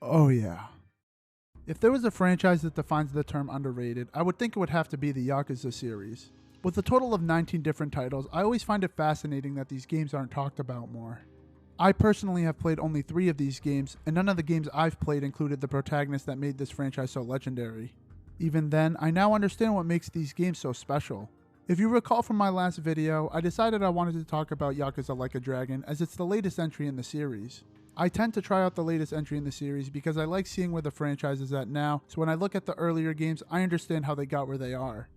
Oh yeah. If there was a franchise that defines the term underrated, I would think it would have to be the Yakuza series. With a total of 19 different titles, I always find it fascinating that these games aren't talked about more. I personally have played only 3 of these games, and none of the games I've played included the protagonist that made this franchise so legendary. Even then, I now understand what makes these games so special. If you recall from my last video, I decided I wanted to talk about Yakuza Like a Dragon as it's the latest entry in the series. I tend to try out the latest entry in the series because I like seeing where the franchise is at now, so when I look at the earlier games, I understand how they got where they are.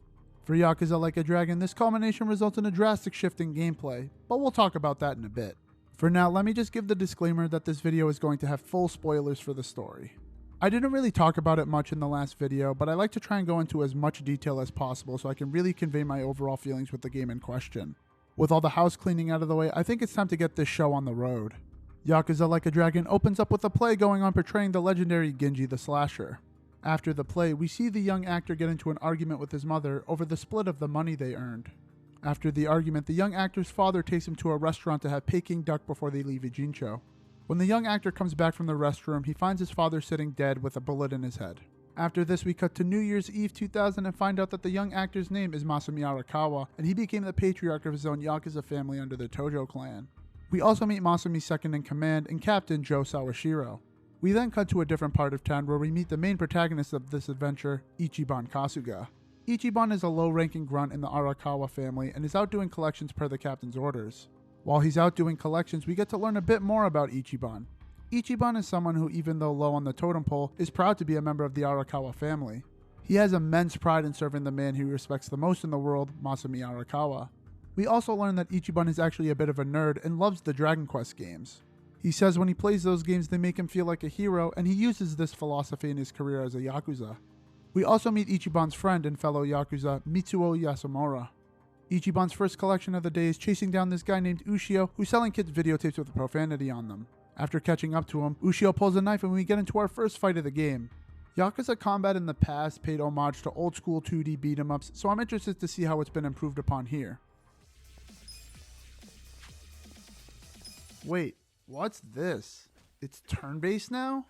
For Yakuza Like a Dragon, this culmination results in a drastic shift in gameplay, but we'll talk about that in a bit. For now, let me just give the disclaimer that this video is going to have full spoilers for the story. I didn't really talk about it much in the last video, but I like to try and go into as much detail as possible so I can really convey my overall feelings with the game in question. With all the house cleaning out of the way, I think it's time to get this show on the road. Yakuza Like a Dragon opens up with a play going on portraying the legendary Genji the Slasher. After the play, we see the young actor get into an argument with his mother over the split of the money they earned. After the argument, the young actor's father takes him to a restaurant to have Peking duck before they leave Ijincho. When the young actor comes back from the restroom, he finds his father sitting dead with a bullet in his head. After this, we cut to New Year's Eve 2000 and find out that the young actor's name is Masumi Arakawa, and he became the patriarch of his own Yakuza family under the Tojo clan. We also meet Masumi's second in command and captain Joe Sawashiro. We then cut to a different part of town where we meet the main protagonist of this adventure, Ichiban Kasuga. Ichiban is a low-ranking grunt in the Arakawa family and is out doing collections per the captain's orders. While he's out doing collections, we get to learn a bit more about Ichiban. Ichiban is someone who, even though low on the totem pole, is proud to be a member of the Arakawa family. He has immense pride in serving the man he respects the most in the world, Masumi Arakawa. We also learn that Ichiban is actually a bit of a nerd and loves the Dragon Quest games. He says when he plays those games they make him feel like a hero, and he uses this philosophy in his career as a Yakuza. We also meet Ichiban's friend and fellow Yakuza, Mitsuo Yasumura. Ichiban's first collection of the day is chasing down this guy named Ushio who's selling kids videotapes with profanity on them. After catching up to him, Ushio pulls a knife and we get into our first fight of the game. Yakuza combat in the past paid homage to old school 2D beat-em-ups, so I'm interested to see how it's been improved upon here. Wait, what's this? It's turn-based now?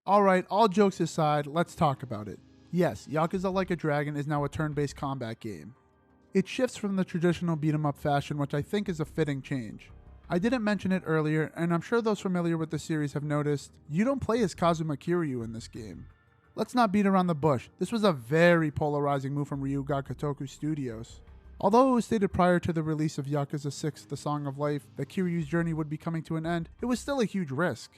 Alright, all jokes aside, let's talk about it. Yes, Yakuza Like a Dragon is now a turn-based combat game. It shifts from the traditional beat-em-up fashion, which I think is a fitting change. I didn't mention it earlier, and I'm sure those familiar with the series have noticed, you don't play as Kazuma Kiryu in this game. Let's not beat around the bush, this was a very polarizing move from Ryu Ga Gotoku Studios. Although it was stated prior to the release of Yakuza 6 The Song of Life that Kiryu's journey would be coming to an end, it was still a huge risk.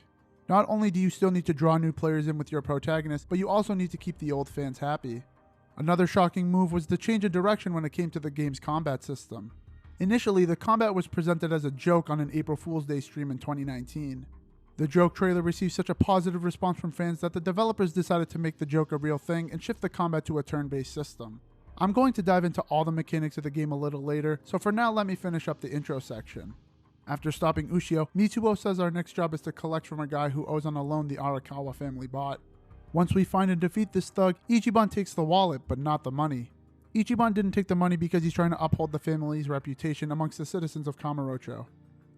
Not only do you still need to draw new players in with your protagonist, but you also need to keep the old fans happy. Another shocking move was the change of direction when it came to the game's combat system. Initially, the combat was presented as a joke on an April Fool's Day stream in 2019. The joke trailer received such a positive response from fans that the developers decided to make the joke a real thing and shift the combat to a turn-based system. I'm going to dive into all the mechanics of the game a little later, so for now let me finish up the intro section. After stopping Ushio, Mitsuo says our next job is to collect from a guy who owes on a loan the Arakawa family bought. Once we find and defeat this thug, Ichiban takes the wallet, but not the money. Ichiban didn't take the money because he's trying to uphold the family's reputation amongst the citizens of Kamurocho.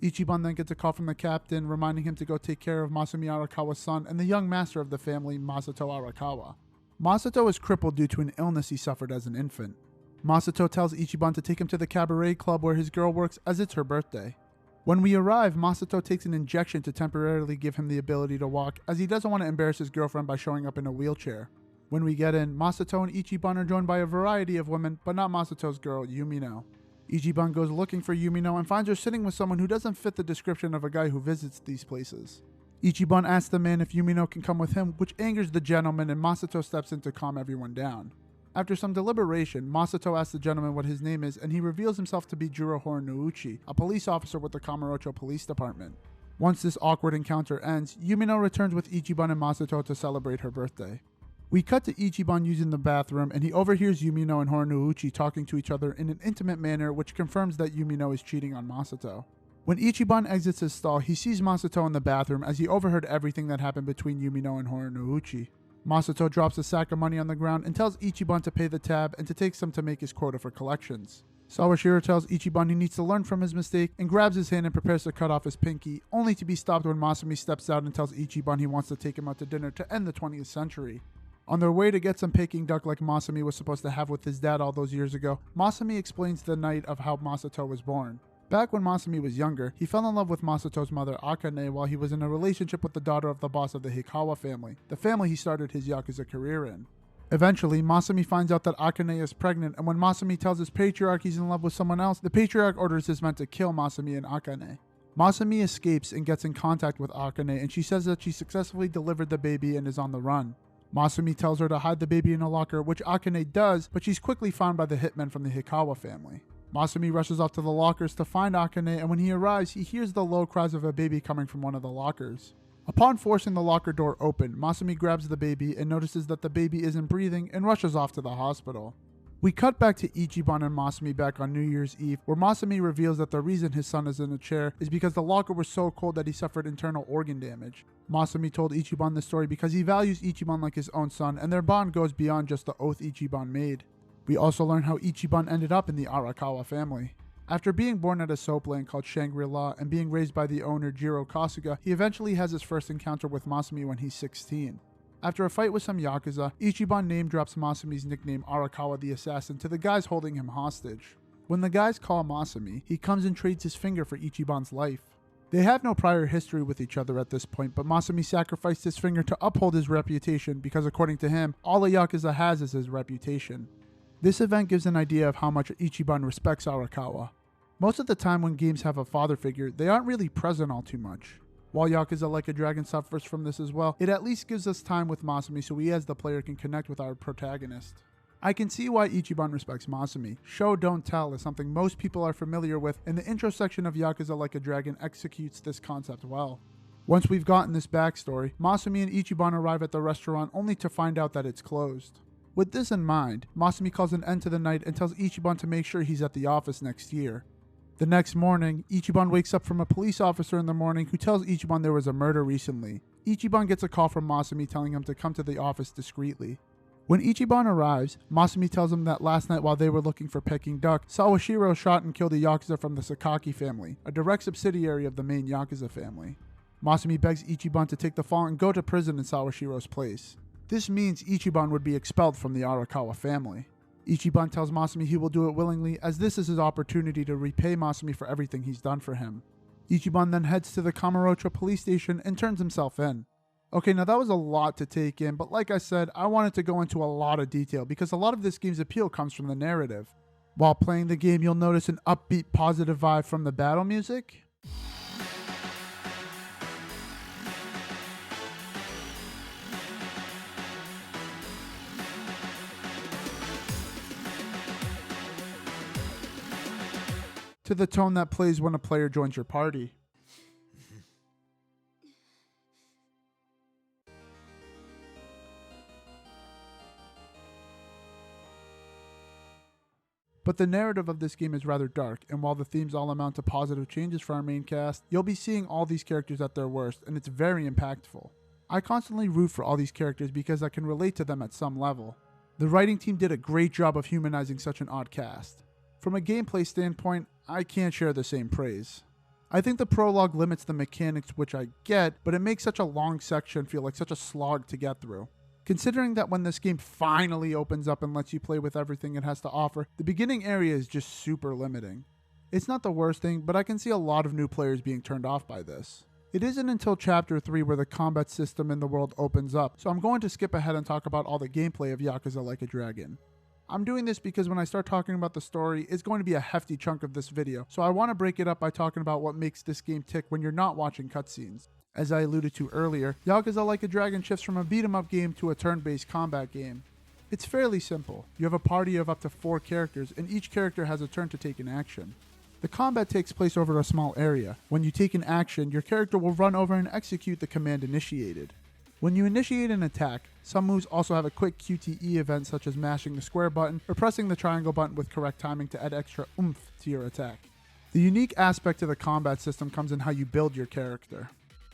Ichiban then gets a call from the captain reminding him to go take care of Masumi Arakawa's son and the young master of the family, Masato Arakawa. Masato is crippled due to an illness he suffered as an infant. Masato tells Ichiban to take him to the cabaret club where his girl works as it's her birthday. When we arrive, Masato takes an injection to temporarily give him the ability to walk as he doesn't want to embarrass his girlfriend by showing up in a wheelchair. When we get in, Masato and Ichiban are joined by a variety of women, but not Masato's girl, Yumino. Ichiban goes looking for Yumino and finds her sitting with someone who doesn't fit the description of a guy who visits these places. Ichiban asks the man if Yumino can come with him, which angers the gentleman, and Masato steps in to calm everyone down. After some deliberation, Masato asks the gentleman what his name is, and he reveals himself to be Juro Horiguchi, a police officer with the Kamurocho Police Department. Once this awkward encounter ends, Yumino returns with Ichiban and Masato to celebrate her birthday. We cut to Ichiban using the bathroom, and he overhears Yumino and Horiguchi talking to each other in an intimate manner, which confirms that Yumino is cheating on Masato. When Ichiban exits his stall, he sees Masato in the bathroom as he overheard everything that happened between Yumino and Horinouchi. Masato drops a sack of money on the ground and tells Ichiban to pay the tab and to take some to make his quota for collections. Sawashiro tells Ichiban he needs to learn from his mistake and grabs his hand and prepares to cut off his pinky, only to be stopped when Masumi steps out and tells Ichiban he wants to take him out to dinner to end the 20th century. On their way to get some Peking duck like Masumi was supposed to have with his dad all those years ago, Masumi explains the night of how Masato was born. Back when Masumi was younger, he fell in love with Masato's mother Akane while he was in a relationship with the daughter of the boss of the Hikawa family, the family he started his Yakuza career in. Eventually, Masumi finds out that Akane is pregnant, and when Masumi tells his patriarch he's in love with someone else, the patriarch orders his men to kill Masumi and Akane. Masumi escapes and gets in contact with Akane, and she says that she successfully delivered the baby and is on the run. Masumi tells her to hide the baby in a locker, which Akane does, but she's quickly found by the hitmen from the Hikawa family. Masumi rushes off to the lockers to find Akane, and when he arrives, he hears the low cries of a baby coming from one of the lockers. Upon forcing the locker door open, Masumi grabs the baby and notices that the baby isn't breathing and rushes off to the hospital. We cut back to Ichiban and Masumi back on New Year's Eve, where Masumi reveals that the reason his son is in a chair is because the locker was so cold that he suffered internal organ damage. Masumi told Ichiban this story because he values Ichiban like his own son, and their bond goes beyond just the oath Ichiban made. We also learn how Ichiban ended up in the Arakawa family. After being born at a soap land called Shangri-La and being raised by the owner Jiro Kasuga, he eventually has his first encounter with Masumi when he's 16. After a fight with some Yakuza, Ichiban name drops Masumi's nickname Arakawa the Assassin to the guys holding him hostage. When the guys call Masumi, he comes and trades his finger for Ichiban's life. They have no prior history with each other at this point, but Masumi sacrificed his finger to uphold his reputation because according to him, all a Yakuza has is his reputation. This event gives an idea of how much Ichiban respects Arakawa. Most of the time when games have a father figure, they aren't really present all too much. While Yakuza Like a Dragon suffers from this as well, it at least gives us time with Masumi so we as the player can connect with our protagonist. I can see why Ichiban respects Masumi. Show don't tell is something most people are familiar with, and the intro section of Yakuza Like a Dragon executes this concept well. Once we've gotten this backstory, Masumi and Ichiban arrive at the restaurant only to find out that it's closed. With this in mind, Masumi calls an end to the night and tells Ichiban to make sure he's at the office next year. The next morning, Ichiban wakes up from a police officer in the morning who tells Ichiban there was a murder recently. Ichiban gets a call from Masumi telling him to come to the office discreetly. When Ichiban arrives, Masumi tells him that last night while they were looking for Peking duck, Sawashiro shot and killed a Yakuza from the Sakaki family, a direct subsidiary of the main Yakuza family. Masumi begs Ichiban to take the fall and go to prison in Sawashiro's place. This means Ichiban would be expelled from the Arakawa family. Ichiban tells Masumi he will do it willingly as this is his opportunity to repay Masumi for everything he's done for him. Ichiban then heads to the Kamurocho police station and turns himself in. Okay, now that was a lot to take in, but like I said, I wanted to go into a lot of detail because a lot of this game's appeal comes from the narrative. While playing the game, you'll notice an upbeat, positive vibe from the battle music. To the tone that plays when a player joins your party. But the narrative of this game is rather dark, and while the themes all amount to positive changes for our main cast, you'll be seeing all these characters at their worst, and it's very impactful. I constantly root for all these characters because I can relate to them at some level. The writing team did a great job of humanizing such an odd cast. From a gameplay standpoint, I can't share the same praise. I think the prologue limits the mechanics, which I get, but it makes such a long section feel like such a slog to get through. Considering that when this game finally opens up and lets you play with everything it has to offer, the beginning area is just super limiting. It's not the worst thing, but I can see a lot of new players being turned off by this. It isn't until Chapter 3 where the combat system in the world opens up, so I'm going to skip ahead and talk about all the gameplay of Yakuza Like a Dragon. I'm doing this because when I start talking about the story, it's going to be a hefty chunk of this video, so I want to break it up by talking about what makes this game tick when you're not watching cutscenes. As I alluded to earlier, Yakuza Like a Dragon shifts from a beat-em-up game to a turn-based combat game. It's fairly simple. You have a party of up to 4 characters, and each character has a turn to take an action. The combat takes place over a small area. When you take an action, your character will run over and execute the command initiated. When you initiate an attack, some moves also have a quick QTE event such as mashing the square button or pressing the triangle button with correct timing to add extra oomph to your attack. The unique aspect to the combat system comes in how you build your character.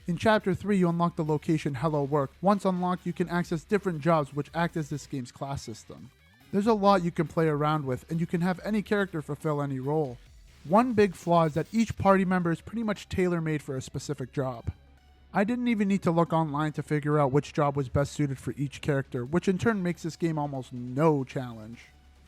In Chapter 3, you unlock the location Hello Work. Once unlocked, you can access different jobs which act as this game's class system. There's a lot you can play around with, and you can have any character fulfill any role. One big flaw is that each party member is pretty much tailor-made for a specific job. I didn't even need to look online to figure out which job was best suited for each character, which in turn makes this game almost no challenge.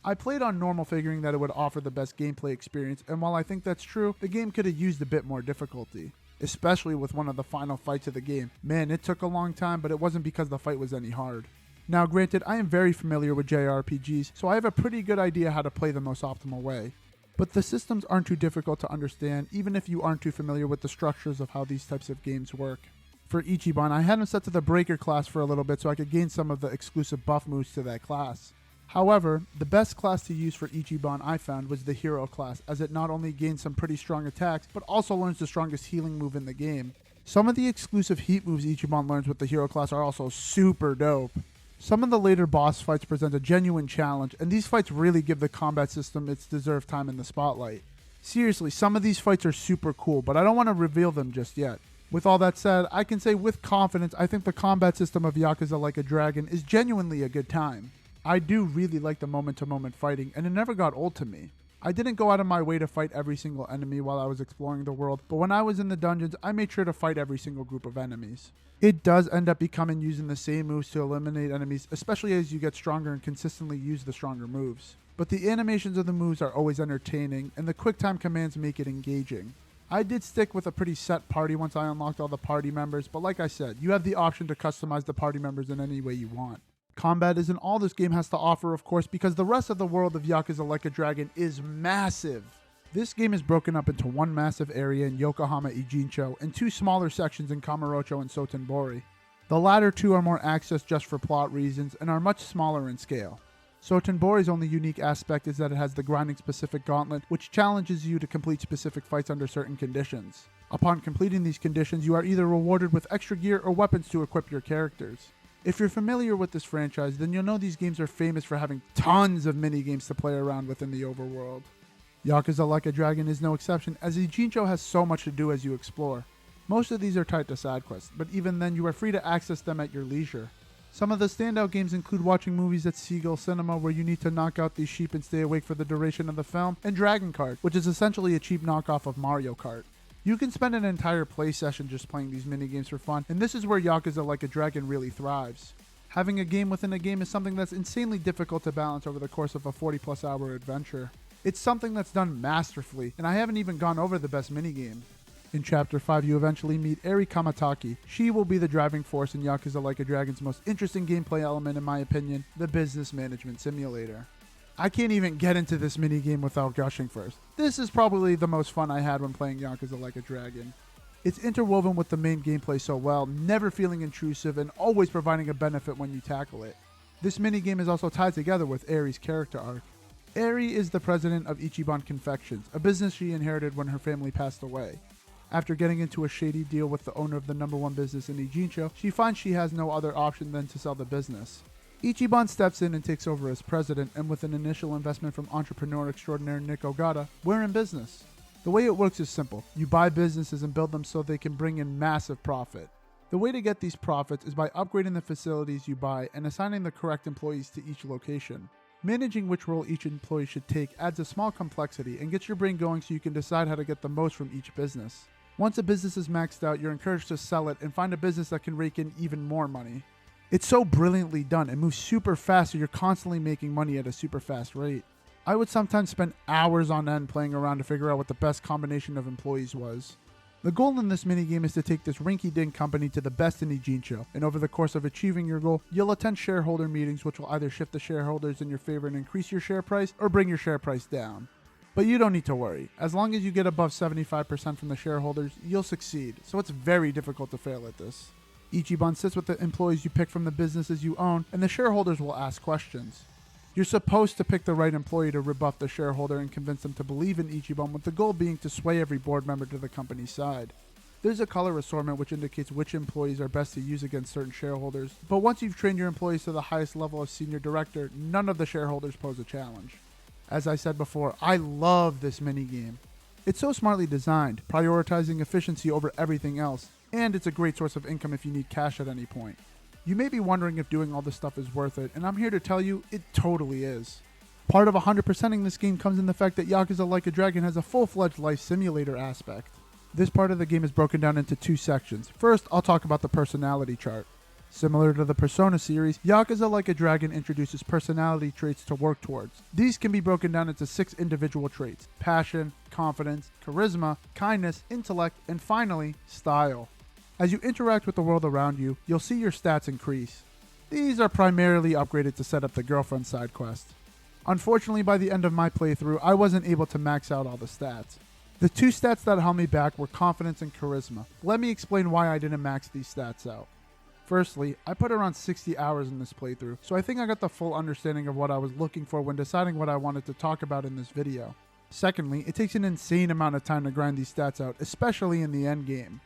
I played on normal figuring that it would offer the best gameplay experience, and while I think that's true, the game could have used a bit more difficulty. Especially with one of the final fights of the game. Man, it took a long time, but it wasn't because the fight was any hard. Now granted, I am very familiar with JRPGs, so I have a pretty good idea how to play the most optimal way. But the systems aren't too difficult to understand, even if you aren't too familiar with the structures of how these types of games work. For Ichiban, I had him set to the Breaker class for a little bit so I could gain some of the exclusive buff moves to that class. However, the best class to use for Ichiban I found was the Hero class, as it not only gains some pretty strong attacks, but also learns the strongest healing move in the game. Some of the exclusive heat moves Ichiban learns with the Hero class are also super dope. Some of the later boss fights present a genuine challenge, and these fights really give the combat system its deserved time in the spotlight. Seriously, some of these fights are super cool, but I don't want to reveal them just yet. With all that said, I can say with confidence I think the combat system of Yakuza Like a Dragon is genuinely a good time. I do really like the moment-to-moment fighting, and it never got old to me. I didn't go out of my way to fight every single enemy while I was exploring the world, but when I was in the dungeons, I made sure to fight every single group of enemies. It does end up becoming using the same moves to eliminate enemies, especially as you get stronger and consistently use the stronger moves. But the animations of the moves are always entertaining, and the quick-time commands make it engaging. I did stick with a pretty set party once I unlocked all the party members, but like I said, you have the option to customize the party members in any way you want. Combat isn't all this game has to offer, of course, because the rest of the world of Yakuza Like a Dragon is massive. This game is broken up into one massive area in Yokohama Ijincho and two smaller sections in Kamurocho and Sotenbori. The latter two are more accessed just for plot reasons and are much smaller in scale. Sotenbori's only unique aspect is that it has the grinding specific gauntlet, which challenges you to complete specific fights under certain conditions. Upon completing these conditions, you are either rewarded with extra gear or weapons to equip your characters. If you're familiar with this franchise, then you'll know these games are famous for having tons of mini-games to play around with in the overworld. Yakuza Like a Dragon is no exception, as Ijincho has so much to do as you explore. Most of these are tied to side quests, but even then you are free to access them at your leisure. Some of the standout games include watching movies at SEGA Cinema where you need to knock out these sheep and stay awake for the duration of the film, and Dragon Kart, which is essentially a cheap knockoff of Mario Kart. You can spend an entire play session just playing these minigames for fun, and this is where Yakuza Like a Dragon really thrives. Having a game within a game is something that's insanely difficult to balance over the course of a 40+ hour adventure. It's something that's done masterfully, and I haven't even gone over the best minigame. In Chapter 5, you eventually meet Eri Kamataki. She will be the driving force in Yakuza Like a Dragon's most interesting gameplay element in my opinion, the business management simulator. I can't even get into this minigame without gushing first. This is probably the most fun I had when playing Yakuza Like a Dragon. It's interwoven with the main gameplay so well, never feeling intrusive and always providing a benefit when you tackle it. This minigame is also tied together with Eri's character arc. Eri is the president of Ichiban Confections, a business she inherited when her family passed away. After getting into a shady deal with the owner of the #1 business in Ijincho, she finds she has no other option than to sell the business. Ichiban steps in and takes over as president, and with an initial investment from entrepreneur extraordinaire Nick Ogata, we're in business. The way it works is simple. You buy businesses and build them so they can bring in massive profit. The way to get these profits is by upgrading the facilities you buy and assigning the correct employees to each location. Managing which role each employee should take adds a small complexity and gets your brain going so you can decide how to get the most from each business. Once a business is maxed out, you're encouraged to sell it and find a business that can rake in even more money. It's so brilliantly done. It moves super fast, so you're constantly making money at a super fast rate. I would sometimes spend hours on end playing around to figure out what the best combination of employees was. The goal in this minigame is to take this rinky-dink company to the best in Ijincho, and over the course of achieving your goal, you'll attend shareholder meetings which will either shift the shareholders in your favor and increase your share price, or bring your share price down. But you don't need to worry. As long as you get above 75% from the shareholders, you'll succeed, so it's very difficult to fail at this. Ichiban sits with the employees you pick from the businesses you own, and the shareholders will ask questions. You're supposed to pick the right employee to rebuff the shareholder and convince them to believe in Ichiban, with the goal being to sway every board member to the company's side. There's a color assortment which indicates which employees are best to use against certain shareholders, but once you've trained your employees to the highest level of senior director, none of the shareholders pose a challenge. As I said before, I love this minigame. It's so smartly designed, prioritizing efficiency over everything else, and it's a great source of income if you need cash at any point. You may be wondering if doing all this stuff is worth it, and I'm here to tell you it totally is. Part of 100%ing this game comes in the fact that Yakuza Like a Dragon has a full-fledged life simulator aspect. This part of the game is broken down into two sections. First, I'll talk about the personality chart. Similar to the Persona series, Yakuza Like a Dragon introduces personality traits to work towards. These can be broken down into 6 individual traits: passion, confidence, charisma, kindness, intellect, and finally, style. As you interact with the world around you, you'll see your stats increase. These are primarily upgraded to set up the girlfriend side quest. Unfortunately, by the end of my playthrough, I wasn't able to max out all the stats. The 2 stats that held me back were confidence and charisma. Let me explain why I didn't max these stats out. Firstly, I put around 60 hours in this playthrough, so I think I got the full understanding of what I was looking for when deciding what I wanted to talk about in this video. Secondly, it takes an insane amount of time to grind these stats out, especially in the end game.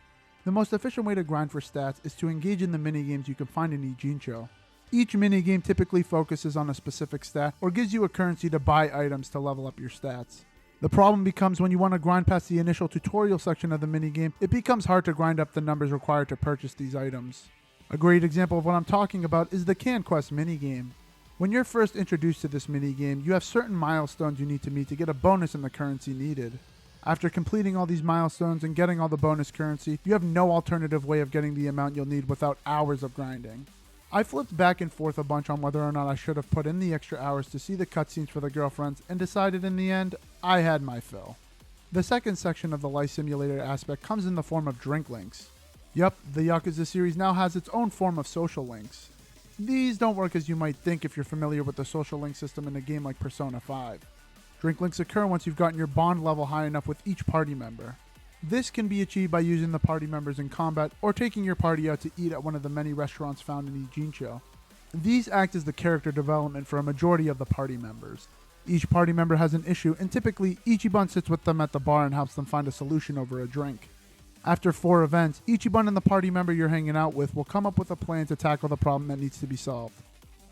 The most efficient way to grind for stats is to engage in the minigames you can find in Ijincho. Each minigame typically focuses on a specific stat or gives you a currency to buy items to level up your stats. The problem becomes when you want to grind past the initial tutorial section of the minigame, it becomes hard to grind up the numbers required to purchase these items. A great example of what I'm talking about is the Can Quest minigame. When you're first introduced to this minigame, you have certain milestones you need to meet to get a bonus in the currency needed. After completing all these milestones and getting all the bonus currency, you have no alternative way of getting the amount you'll need without hours of grinding. I flipped back and forth a bunch on whether or not I should have put in the extra hours to see the cutscenes for the girlfriends and decided in the end, I had my fill. The second section of the life simulator aspect comes in the form of drink links. Yup, the Yakuza series now has its own form of social links. These don't work as you might think if you're familiar with the social link system in a game like Persona 5. Drink links occur once you've gotten your bond level high enough with each party member. This can be achieved by using the party members in combat or taking your party out to eat at one of the many restaurants found in Ijincho. These act as the character development for a majority of the party members. Each party member has an issue, and typically Ichiban sits with them at the bar and helps them find a solution over a drink. After 4 events, Ichiban and the party member you're hanging out with will come up with a plan to tackle the problem that needs to be solved.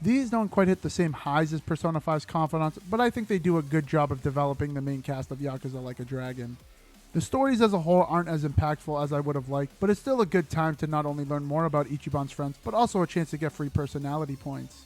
These don't quite hit the same highs as Persona 5's Confidants, but I think they do a good job of developing the main cast of Yakuza Like a Dragon. The stories as a whole aren't as impactful as I would have liked, but it's still a good time to not only learn more about Ichiban's friends, but also a chance to get free personality points.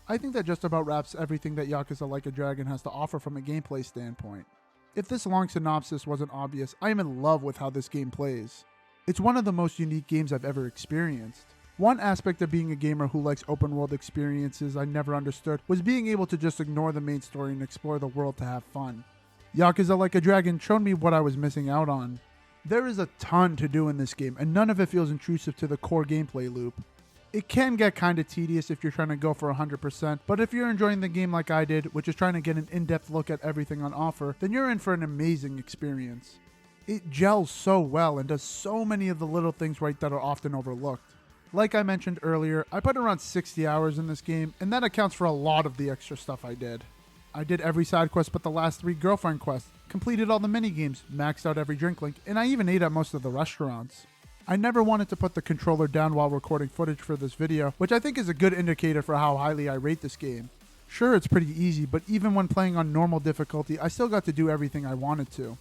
I think that just about wraps everything that Yakuza Like a Dragon has to offer from a gameplay standpoint. If this long synopsis wasn't obvious, I am in love with how this game plays. It's one of the most unique games I've ever experienced. One aspect of being a gamer who likes open world experiences I never understood was being able to just ignore the main story and explore the world to have fun. Yakuza Like a Dragon showed me what I was missing out on. There is a ton to do in this game, and none of it feels intrusive to the core gameplay loop. It can get kinda tedious if you're trying to go for 100%, but if you're enjoying the game like I did, which is trying to get an in-depth look at everything on offer, then you're in for an amazing experience. It gels so well and does so many of the little things right that are often overlooked. Like I mentioned earlier, I put around 60 hours in this game, and that accounts for a lot of the extra stuff I did. I did every side quest but the last 3 girlfriend quests, completed all the minigames, maxed out every drink link, and I even ate at most of the restaurants. I never wanted to put the controller down while recording footage for this video, which I think is a good indicator for how highly I rate this game. Sure, it's pretty easy, but even when playing on normal difficulty, I still got to do everything I wanted to.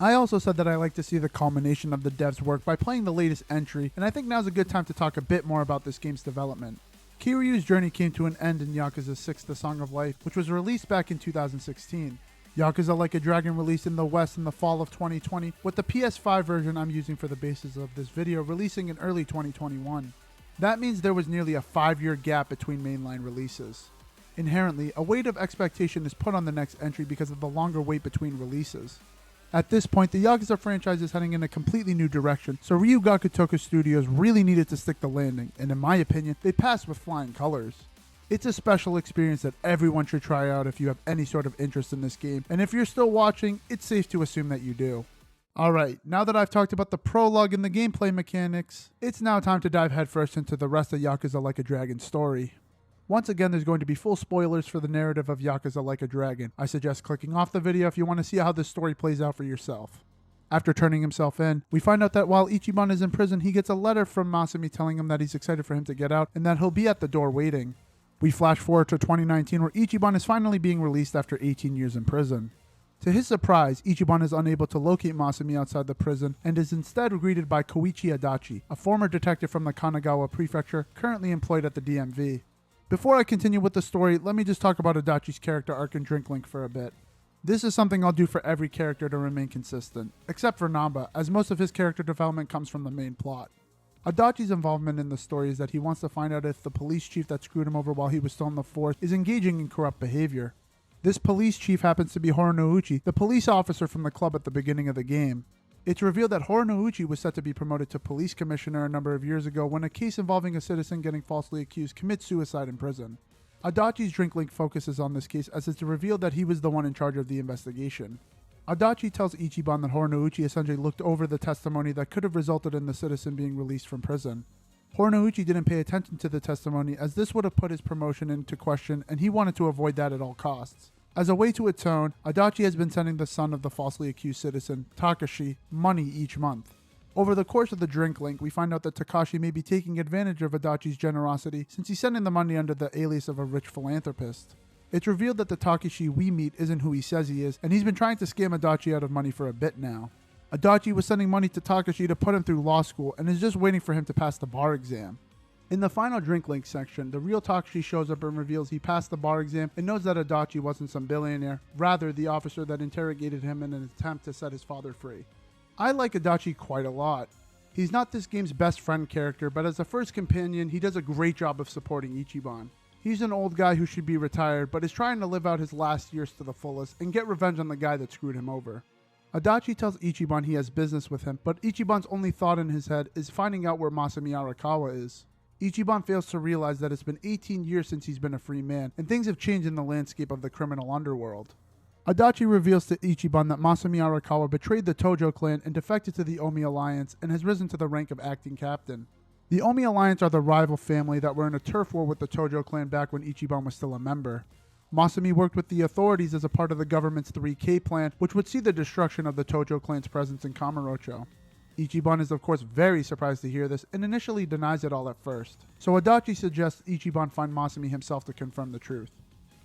I also said that I like to see the culmination of the devs' work by playing the latest entry, and I think now's a good time to talk a bit more about this game's development. Kiryu's journey came to an end in Yakuza 6 The Song of Life, which was released back in 2016. Yakuza Like a Dragon released in the West in the fall of 2020, with the PS5 version I'm using for the basis of this video releasing in early 2021. That means there was nearly a 5-year gap between mainline releases. Inherently, a weight of expectation is put on the next entry because of the longer wait between releases. At this point, the Yakuza franchise is heading in a completely new direction, so Ryu Ga Gotoku Studios really needed to stick the landing, and in my opinion, they passed with flying colors. It's a special experience that everyone should try out if you have any sort of interest in this game, and if you're still watching, it's safe to assume that you do. Alright, now that I've talked about the prologue and the gameplay mechanics, it's now time to dive headfirst into the rest of Yakuza Like a Dragon's story. Once again, there's going to be full spoilers for the narrative of Yakuza Like a Dragon. I suggest clicking off the video if you want to see how this story plays out for yourself. After turning himself in, we find out that while Ichiban is in prison, he gets a letter from Masumi telling him that he's excited for him to get out and that he'll be at the door waiting. We flash forward to 2019 where Ichiban is finally being released after 18 years in prison. To his surprise, Ichiban is unable to locate Masumi outside the prison and is instead greeted by Koichi Adachi, a former detective from the Kanagawa Prefecture currently employed at the DMV. Before I continue with the story, let me just talk about Adachi's character arc and Drink Link for a bit. This is something I'll do for every character to remain consistent, except for Namba, as most of his character development comes from the main plot. Adachi's involvement in the story is that he wants to find out if the police chief that screwed him over while he was still in the force is engaging in corrupt behavior. This police chief happens to be Horonouchi, the police officer from the club at the beginning of the game. It's revealed that Horonouchi was set to be promoted to police commissioner a number of years ago when a case involving a citizen getting falsely accused commits suicide in prison. Adachi's Drink Link focuses on this case as it's revealed that he was the one in charge of the investigation. Adachi tells Ichiban that Horonouchi essentially looked over the testimony that could have resulted in the citizen being released from prison. Horonouchi didn't pay attention to the testimony as this would have put his promotion into question and he wanted to avoid that at all costs. As a way to atone, Adachi has been sending the son of the falsely accused citizen, Takashi, money each month. Over the course of the Drink Link, we find out that Takashi may be taking advantage of Adachi's generosity since he's sending the money under the alias of a rich philanthropist. It's revealed that the Takashi we meet isn't who he says he is, and he's been trying to scam Adachi out of money for a bit now. Adachi was sending money to Takashi to put him through law school and is just waiting for him to pass the bar exam. In the final Drink Link section, the real Takashi shows up and reveals he passed the bar exam and knows that Adachi wasn't some billionaire, rather the officer that interrogated him in an attempt to set his father free. I like Adachi quite a lot. He's not this game's best friend character, but as a first companion, he does a great job of supporting Ichiban. He's an old guy who should be retired, but is trying to live out his last years to the fullest and get revenge on the guy that screwed him over. Adachi tells Ichiban he has business with him, but Ichiban's only thought in his head is finding out where Masumi Arakawa is. Ichiban fails to realize that it's been 18 years since he's been a free man, and things have changed in the landscape of the criminal underworld. Adachi reveals to Ichiban that Masumi Arakawa betrayed the Tojo clan and defected to the Omi Alliance and has risen to the rank of acting captain. The Omi Alliance are the rival family that were in a turf war with the Tojo clan back when Ichiban was still a member. Masumi worked with the authorities as a part of the government's 3K plan, which would see the destruction of the Tojo clan's presence in Kamurocho. Ichiban is of course very surprised to hear this and initially denies it all at first, so Adachi suggests Ichiban find Masumi himself to confirm the truth.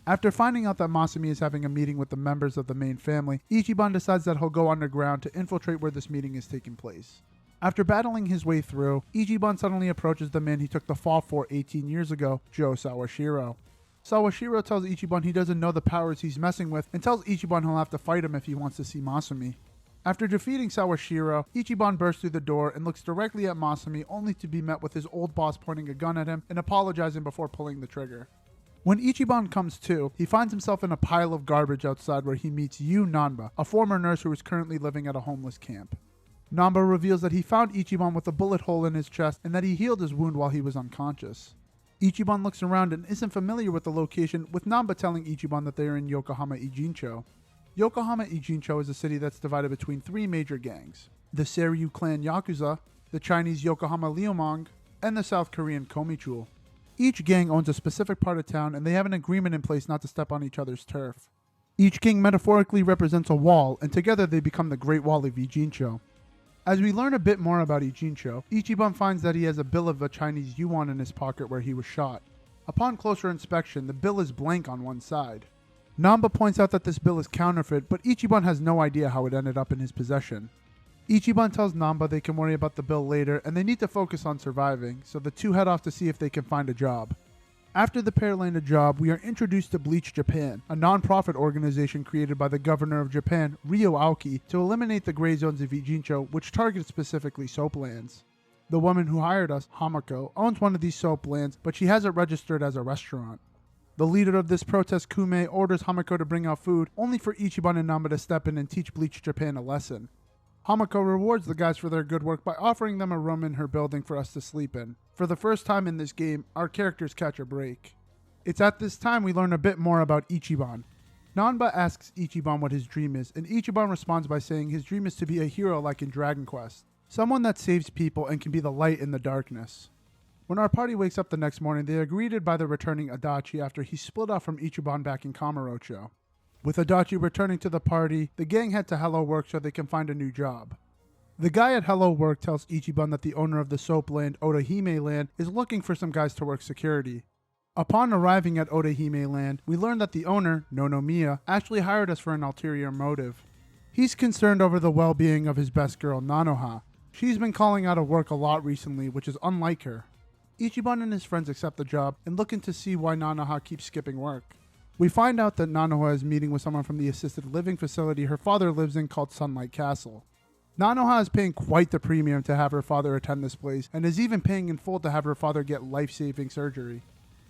After finding out that Masumi is having a meeting with the members of the main family, Ichiban decides that he'll go underground to infiltrate where this meeting is taking place. After battling his way through, Ichiban suddenly approaches the man he took the fall for 18 years ago, Joe Sawashiro. Sawashiro tells Ichiban he doesn't know the powers he's messing with and tells Ichiban he'll have to fight him if he wants to see Masumi. After defeating Sawashiro, Ichiban bursts through the door and looks directly at Masumi only to be met with his old boss pointing a gun at him and apologizing before pulling the trigger. When Ichiban comes to, he finds himself in a pile of garbage outside where he meets Yu Nanba, a former nurse who is currently living at a homeless camp. Nanba reveals that he found Ichiban with a bullet hole in his chest and that he healed his wound while he was unconscious. Ichiban looks around and isn't familiar with the location, with Nanba telling Ichiban that they are in Yokohama Ijincho. Yokohama Ijincho is a city that's divided between three major gangs: the Seiryu clan Yakuza, the Chinese Yokohama Liumang, and the South Korean Komichul. Each gang owns a specific part of town and they have an agreement in place not to step on each other's turf. Each gang metaphorically represents a wall, and together they become the Great Wall of Ijincho. As we learn a bit more about Ijincho, Ichiban finds that he has a bill of a Chinese yuan in his pocket where he was shot. Upon closer inspection, the bill is blank on one side. Nanba points out that this bill is counterfeit, but Ichiban has no idea how it ended up in his possession. Ichiban tells Nanba they can worry about the bill later and they need to focus on surviving, so the two head off to see if they can find a job. After the pair land a job, we are introduced to Bleach Japan, a non-profit organization created by the governor of Japan, Ryo Aoki, to eliminate the gray zones of Ijincho, which target specifically soap lands. The woman who hired us, Hamako, owns one of these soap lands, but she has it registered as a restaurant. The leader of this protest, Kume, orders Hamako to bring out food, only for Ichiban and Nanba to step in and teach Bleach Japan a lesson. Hamako rewards the guys for their good work by offering them a room in her building for us to sleep in. For the first time in this game, our characters catch a break. It's at this time we learn a bit more about Ichiban. Nanba asks Ichiban what his dream is, and Ichiban responds by saying his dream is to be a hero like in Dragon Quest. Someone that saves people and can be the light in the darkness. When our party wakes up the next morning, they are greeted by the returning Adachi after he split off from Ichiban back in Kamurocho. With Adachi returning to the party, the gang head to Hello Work so they can find a new job. The guy at Hello Work tells Ichiban that the owner of the soap land, Otohime Land, is looking for some guys to work security. Upon arriving at Odehime Land, we learn that the owner, Nonomiya, actually hired us for an ulterior motive. He's concerned over the well-being of his best girl, Nanoha. She's been calling out of work a lot recently, which is unlike her. Ichiban and his friends accept the job and looking to see why Nanoha keeps skipping work. We find out that Nanoha is meeting with someone from the assisted living facility her father lives in called Sunlight Castle. Nanoha is paying quite the premium to have her father attend this place and is even paying in full to have her father get life-saving surgery.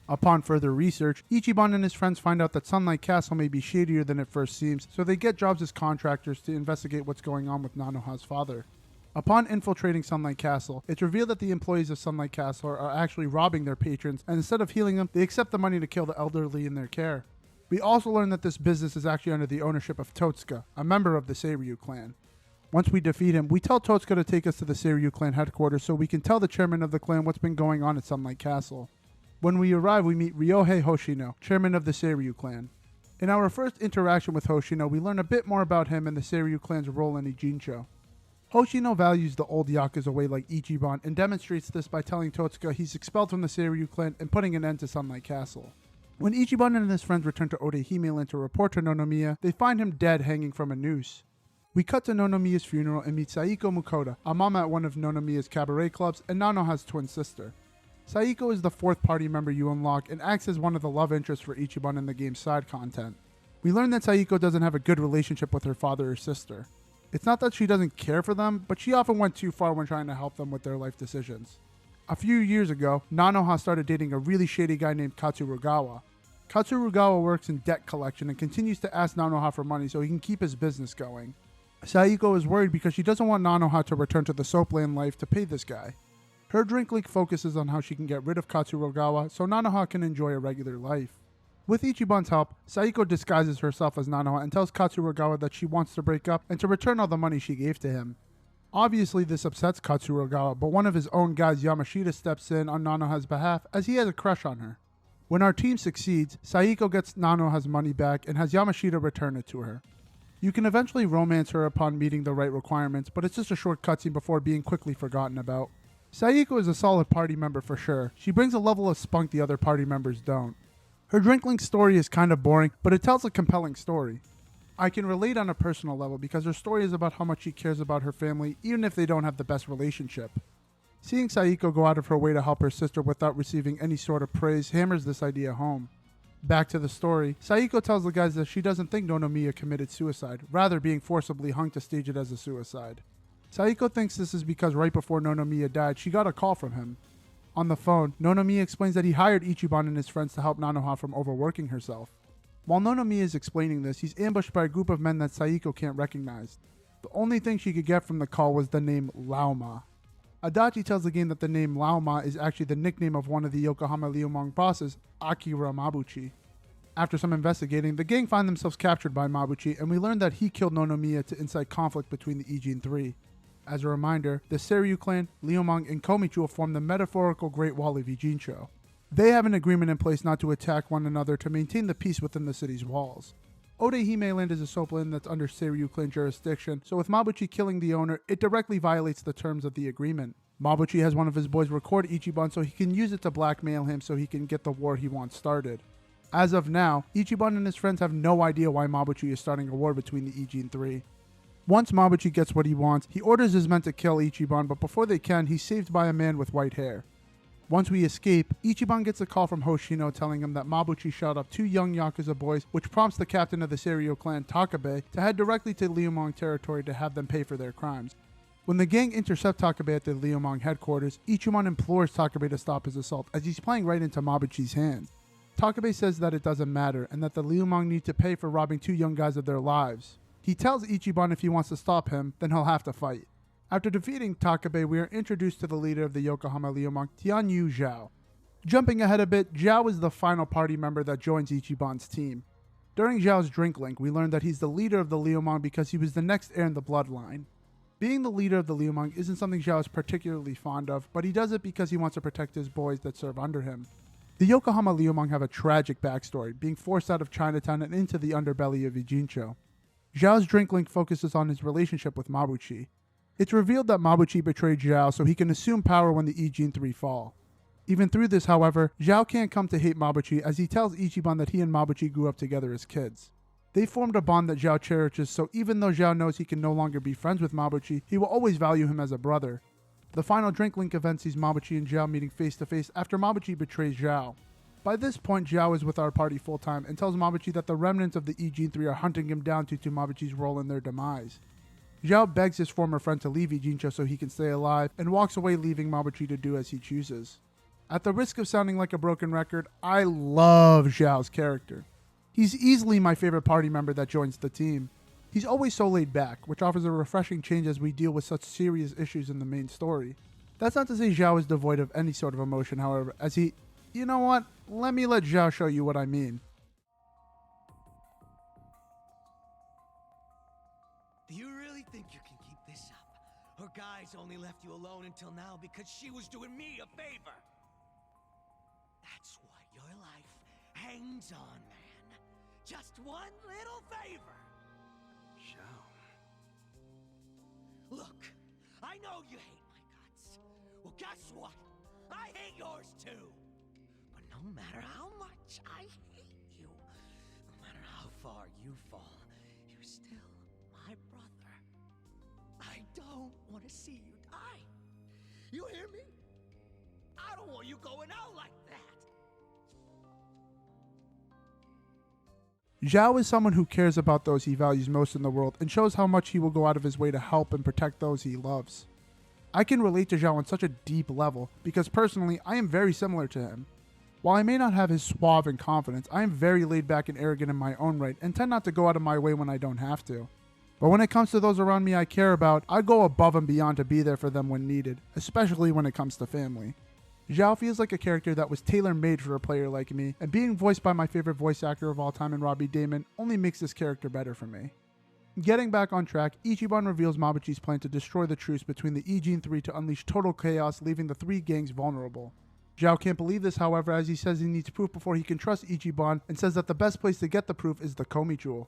Upon further research, Ichiban and his friends find out that Sunlight Castle may be shadier than it first seems, so they get jobs as contractors to investigate what's going on with Nanoha's father. Upon infiltrating Sunlight Castle, it's revealed that the employees of Sunlight Castle are actually robbing their patrons, and instead of healing them, they accept the money to kill the elderly in their care. We also learn that this business is actually under the ownership of Totsuka, a member of the Seiryu clan. Once we defeat him, we tell Totsuka to take us to the Seiryu clan headquarters so we can tell the chairman of the clan what's been going on at Sunlight Castle. When we arrive, we meet Ryohei Hoshino, chairman of the Seiryu clan. In our first interaction with Hoshino, we learn a bit more about him and the Seiryu clan's role in Ijincho. Hoshino values the old Yakuza way like Ichiban and demonstrates this by telling Totsuka he's expelled from the Seiryu clan and putting an end to Sunlight Castle. When Ichiban and his friends return to Odehime Land to report to Nonomiya, they find him dead hanging from a noose. We cut to Nonomiya's funeral and meet Saiko Mukoda, a mama at one of Nonomiya's cabaret clubs and Nanoha's twin sister. Saiko is the fourth party member you unlock and acts as one of the love interests for Ichiban in the game's side content. We learn that Saiko doesn't have a good relationship with her father or sister. It's not that she doesn't care for them, but she often went too far when trying to help them with their life decisions. A few years ago, Nanoha started dating a really shady guy named Katsurugawa. Katsurugawa works in debt collection and continues to ask Nanoha for money so he can keep his business going. Saiko is worried because she doesn't want Nanoha to return to the soapland life to pay this guy. Her drink league focuses on how she can get rid of Katsurugawa so Nanoha can enjoy a regular life. With Ichiban's help, Saiko disguises herself as Nanoha and tells Katsurugawa that she wants to break up and to return all the money she gave to him. Obviously this upsets Katsurugawa, but one of his own guys, Yamashita, steps in on Nanoha's behalf as he has a crush on her. When our team succeeds, Saiko gets Nanoha's money back and has Yamashita return it to her. You can eventually romance her upon meeting the right requirements, but it's just a short cutscene before being quickly forgotten about. Saiko is a solid party member for sure. She brings a level of spunk the other party members don't. Her Drinkling story is kind of boring, but it tells a compelling story. I can relate on a personal level because her story is about how much she cares about her family even if they don't have the best relationship. Seeing Saiko go out of her way to help her sister without receiving any sort of praise hammers this idea home. Back to the story, Saiko tells the guys that she doesn't think Nonomiya committed suicide, rather being forcibly hung to stage it as a suicide. Saiko thinks this is because right before Nonomiya died, she got a call from him. On the phone, Nonomiya explains that he hired Ichiban and his friends to help Nanoha from overworking herself. While Nonomiya is explaining this, he's ambushed by a group of men that Saiko can't recognize. The only thing she could get from the call was the name Laoma. Adachi tells the game that the name Laoma is actually the nickname of one of the Yokohama Ryumong bosses, Akira Mabuchi. After some investigating, the gang find themselves captured by Mabuchi, and we learn that he killed Nonomiya to incite conflict between the Ijin Three. As a reminder, the Seiryu clan, Ryumong, and Komichu form the metaphorical Great Wall of Ijincho. They have an agreement in place not to attack one another to maintain the peace within the city's walls. Odehime Land is a soapland that's under Seiryu clan jurisdiction, so with Mabuchi killing the owner, it directly violates the terms of the agreement. Mabuchi has one of his boys record Ichiban so he can use it to blackmail him so he can get the war he wants started. As of now, Ichiban and his friends have no idea why Mabuchi is starting a war between the Ijin Three. Once Mabuchi gets what he wants, he orders his men to kill Ichiban, but before they can, he's saved by a man with white hair. Once we escape, Ichiban gets a call from Hoshino telling him that Mabuchi shot up 2 young Yakuza boys, which prompts the captain of the Seiryu clan, Takabe, to head directly to Ryumong territory to have them pay for their crimes. When the gang intercept Takabe at the Ryumong headquarters, Ichiban implores Takabe to stop his assault as he's playing right into Mabuchi's hands. Takabe says that it doesn't matter and that the Ryumong need to pay for robbing 2 young guys of their lives. He tells Ichiban if he wants to stop him, then he'll have to fight. After defeating Takabe, we are introduced to the leader of the Yokohama Ryumong, Tianyu Zhao. Jumping ahead a bit, Zhao is the final party member that joins Ichiban's team. During Zhao's drink link, we learn that he's the leader of the Ryumong because he was the next heir in the bloodline. Being the leader of the Ryumong isn't something Zhao is particularly fond of, but he does it because he wants to protect his boys that serve under him. The Yokohama Ryumong have a tragic backstory, being forced out of Chinatown and into the underbelly of Ijincho. Zhao's drink link focuses on his relationship with Mabuchi. It's revealed that Mabuchi betrayed Zhao so he can assume power when the Ijin Three fall. Even through this, however, Zhao can't come to hate Mabuchi as he tells Ichiban that he and Mabuchi grew up together as kids. They formed a bond that Zhao cherishes, so even though Zhao knows he can no longer be friends with Mabuchi, he will always value him as a brother. The final Drink Link event sees Mabuchi and Zhao meeting face to face after Mabuchi betrays Zhao. By this point, Zhao is with our party full time and tells Mabuchi that the remnants of the Ijin 3 are hunting him down due to Mabuchi's role in their demise. Zhao begs his former friend to leave Ijincho so he can stay alive and walks away, leaving Mabuchi to do as he chooses. At the risk of sounding like a broken record, I love Zhao's character. He's easily my favorite party member that joins the team. He's always so laid back, which offers a refreshing change as we deal with such serious issues in the main story. That's not to say Zhao is devoid of any sort of emotion, however, as he... You know what? Let me let Zhao show you what I mean. Do you really think you can keep this up? Her guys only left you alone until now because she was doing me a favor. That's what your life hangs on, man. Just one little favor. Shao. Look, I know you hate my guts. Well, guess what? I hate yours too. But no matter how much I hate you, no matter how far you fall, you're still my brother. I don't want to see you die. You hear me? I don't want you going out like that. Zhao is someone who cares about those he values most in the world and shows how much he will go out of his way to help and protect those he loves. I can relate to Zhao on such a deep level because personally I am very similar to him. While I may not have his suave and confidence, I am very laid back and arrogant in my own right and tend not to go out of my way when I don't have to. But when it comes to those around me I care about, I go above and beyond to be there for them when needed, especially when it comes to family. Zhao feels like a character that was tailor-made for a player like me, and being voiced by my favorite voice actor of all time in Robbie Daymond only makes this character better for me. Getting back on track, Ichiban reveals Mabuchi's plan to destroy the truce between the Ijin 3 to unleash total chaos, leaving the three gangs vulnerable. Zhao can't believe this, however, as he says he needs proof before he can trust Ichiban, and says that the best place to get the proof is the Komichul.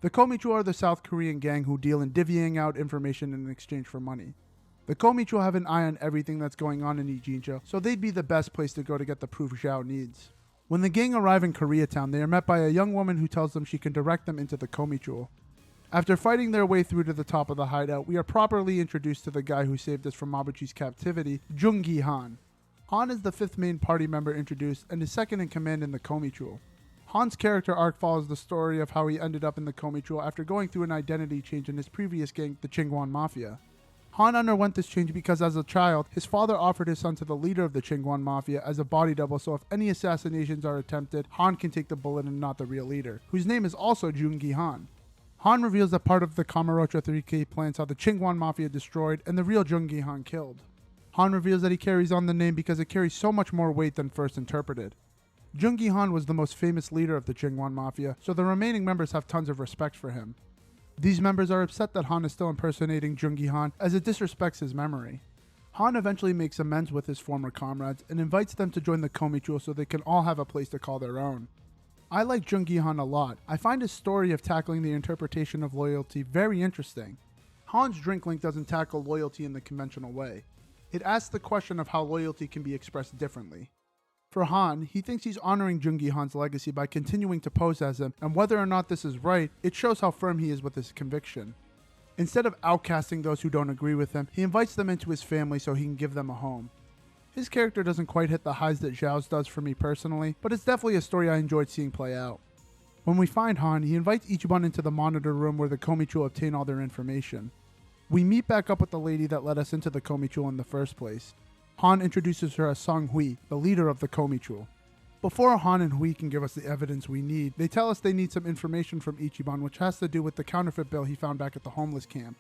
The Komichul are the South Korean gang who deal in divvying out information in exchange for money. The Komichul have an eye on everything that's going on in Ijincho, so they'd be the best place to go to get the proof Zhao needs. When the gang arrive in Koreatown, they are met by a young woman who tells them she can direct them into the Komichul. After fighting their way through to the top of the hideout, we are properly introduced to the guy who saved us from Mabuchi's captivity, Jungi Han. Han is the fifth main party member introduced and is second in command in the Komichul. Han's character arc follows the story of how he ended up in the Komichul after going through an identity change in his previous gang, the Chingwan Mafia. Han underwent this change because as a child, his father offered his son to the leader of the Chingwan Mafia as a body double, so if any assassinations are attempted, Han can take the bullet and not the real leader, whose name is also Jungi Han. Han reveals that part of the Kamurocho 3K plan saw the Chingwan Mafia destroyed and the real Jungi Han killed. Han reveals that he carries on the name because it carries so much more weight than first interpreted. Jungi Han was the most famous leader of the Chingwan Mafia, so the remaining members have tons of respect for him. These members are upset that Han is still impersonating Jungi Han as it disrespects his memory. Han eventually makes amends with his former comrades and invites them to join the Komichul so they can all have a place to call their own. I like Jungi Han a lot. I find his story of tackling the interpretation of loyalty very interesting. Han's Drink Link doesn't tackle loyalty in the conventional way. It asks the question of how loyalty can be expressed differently. For Han, he thinks he's honoring Jungi Han's legacy by continuing to pose as him, and whether or not this is right, it shows how firm he is with his conviction. Instead of outcasting those who don't agree with him, he invites them into his family so he can give them a home. His character doesn't quite hit the highs that Zhao's does for me personally, but it's definitely a story I enjoyed seeing play out. When we find Han, he invites Ichiban into the monitor room where the Komichul obtain all their information. We meet back up with the lady that led us into the Komichul in the first place. Han introduces her as Song Hui, the leader of the Komichul. Before Han and Hui can give us the evidence we need, they tell us they need some information from Ichiban, which has to do with the counterfeit bill he found back at the homeless camp.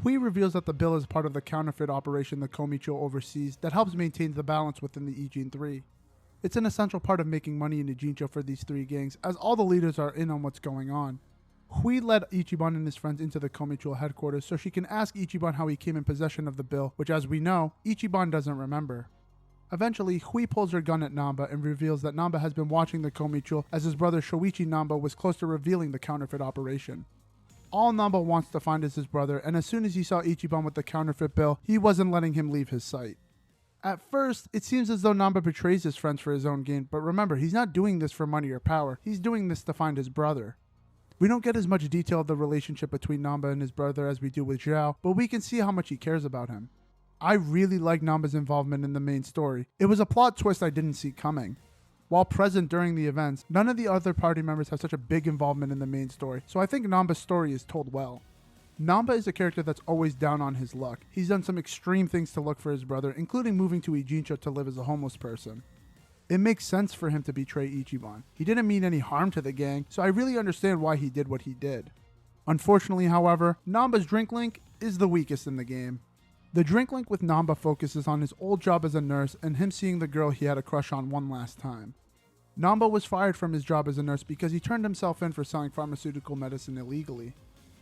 Hui reveals that the bill is part of the counterfeit operation the Komichul oversees that helps maintain the balance within the Ijin 3. It's an essential part of making money in Ijincho for these three gangs, as all the leaders are in on what's going on. Hui led Ichiban and his friends into the Komichul headquarters so she can ask Ichiban how he came in possession of the bill, which as we know, Ichiban doesn't remember. Eventually, Hui pulls her gun at Namba and reveals that Namba has been watching the Komichul as his brother Shoichi Namba was close to revealing the counterfeit operation. All Namba wants to find is his brother, and as soon as he saw Ichiban with the counterfeit bill, he wasn't letting him leave his sight. At first, it seems as though Namba betrays his friends for his own gain, but remember, he's not doing this for money or power. He's doing this to find his brother. We don't get as much detail of the relationship between Namba and his brother as we do with Zhao, but we can see how much he cares about him. I really like Namba's involvement in the main story. It was a plot twist I didn't see coming. While present during the events, none of the other party members have such a big involvement in the main story, so I think Namba's story is told well. Namba is a character that's always down on his luck. He's done some extreme things to look for his brother, including moving to Ijincho to live as a homeless person. It makes sense for him to betray Ichiban. He didn't mean any harm to the gang, so I really understand why he did what he did. Unfortunately, however, Namba's drink link is the weakest in the game. The drink link with Namba focuses on his old job as a nurse and him seeing the girl he had a crush on one last time. Namba was fired from his job as a nurse because he turned himself in for selling pharmaceutical medicine illegally.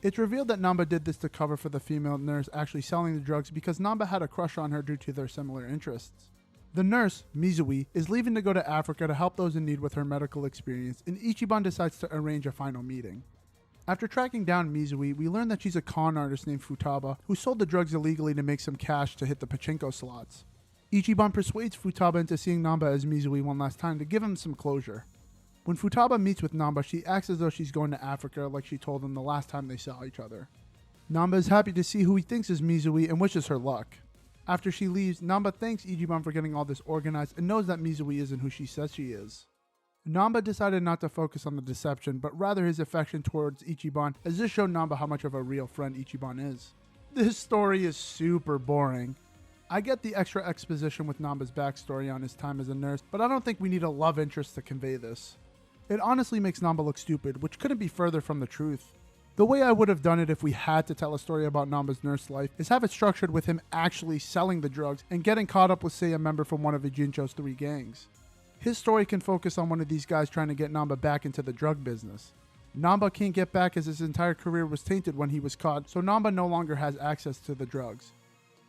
It's revealed that Namba did this to cover for the female nurse actually selling the drugs because Namba had a crush on her due to their similar interests. The nurse, Mizui, is leaving to go to Africa to help those in need with her medical experience, and Ichiban decides to arrange a final meeting. After tracking down Mizui, we learn that she's a con artist named Futaba, who sold the drugs illegally to make some cash to hit the pachinko slots. Ichiban persuades Futaba into seeing Namba as Mizui one last time to give him some closure. When Futaba meets with Namba, she acts as though she's going to Africa like she told him the last time they saw each other. Namba is happy to see who he thinks is Mizui and wishes her luck. After she leaves, Namba thanks Ichiban for getting all this organized and knows that Mizui isn't who she says she is. Namba decided not to focus on the deception, but rather his affection towards Ichiban, as this showed Namba how much of a real friend Ichiban is. This story is super boring. I get the extra exposition with Namba's backstory on his time as a nurse, but I don't think we need a love interest to convey this. It honestly makes Namba look stupid, which couldn't be further from the truth. The way I would have done it if we had to tell a story about Namba's nurse life is have it structured with him actually selling the drugs and getting caught up with, say, a member from one of Ijincho's 3 gangs. His story can focus on one of these guys trying to get Namba back into the drug business. Namba can't get back as his entire career was tainted when he was caught, so Namba no longer has access to the drugs.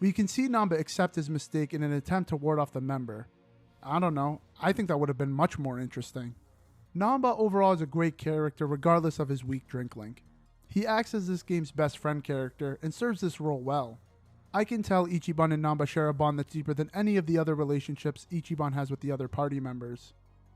We can see Namba accept his mistake in an attempt to ward off the member. I don't know, I think that would have been much more interesting. Namba overall is a great character regardless of his weak drink link. He acts as this game's best friend character and serves this role well. I can tell Ichiban and Namba share a bond that's deeper than any of the other relationships Ichiban has with the other party members.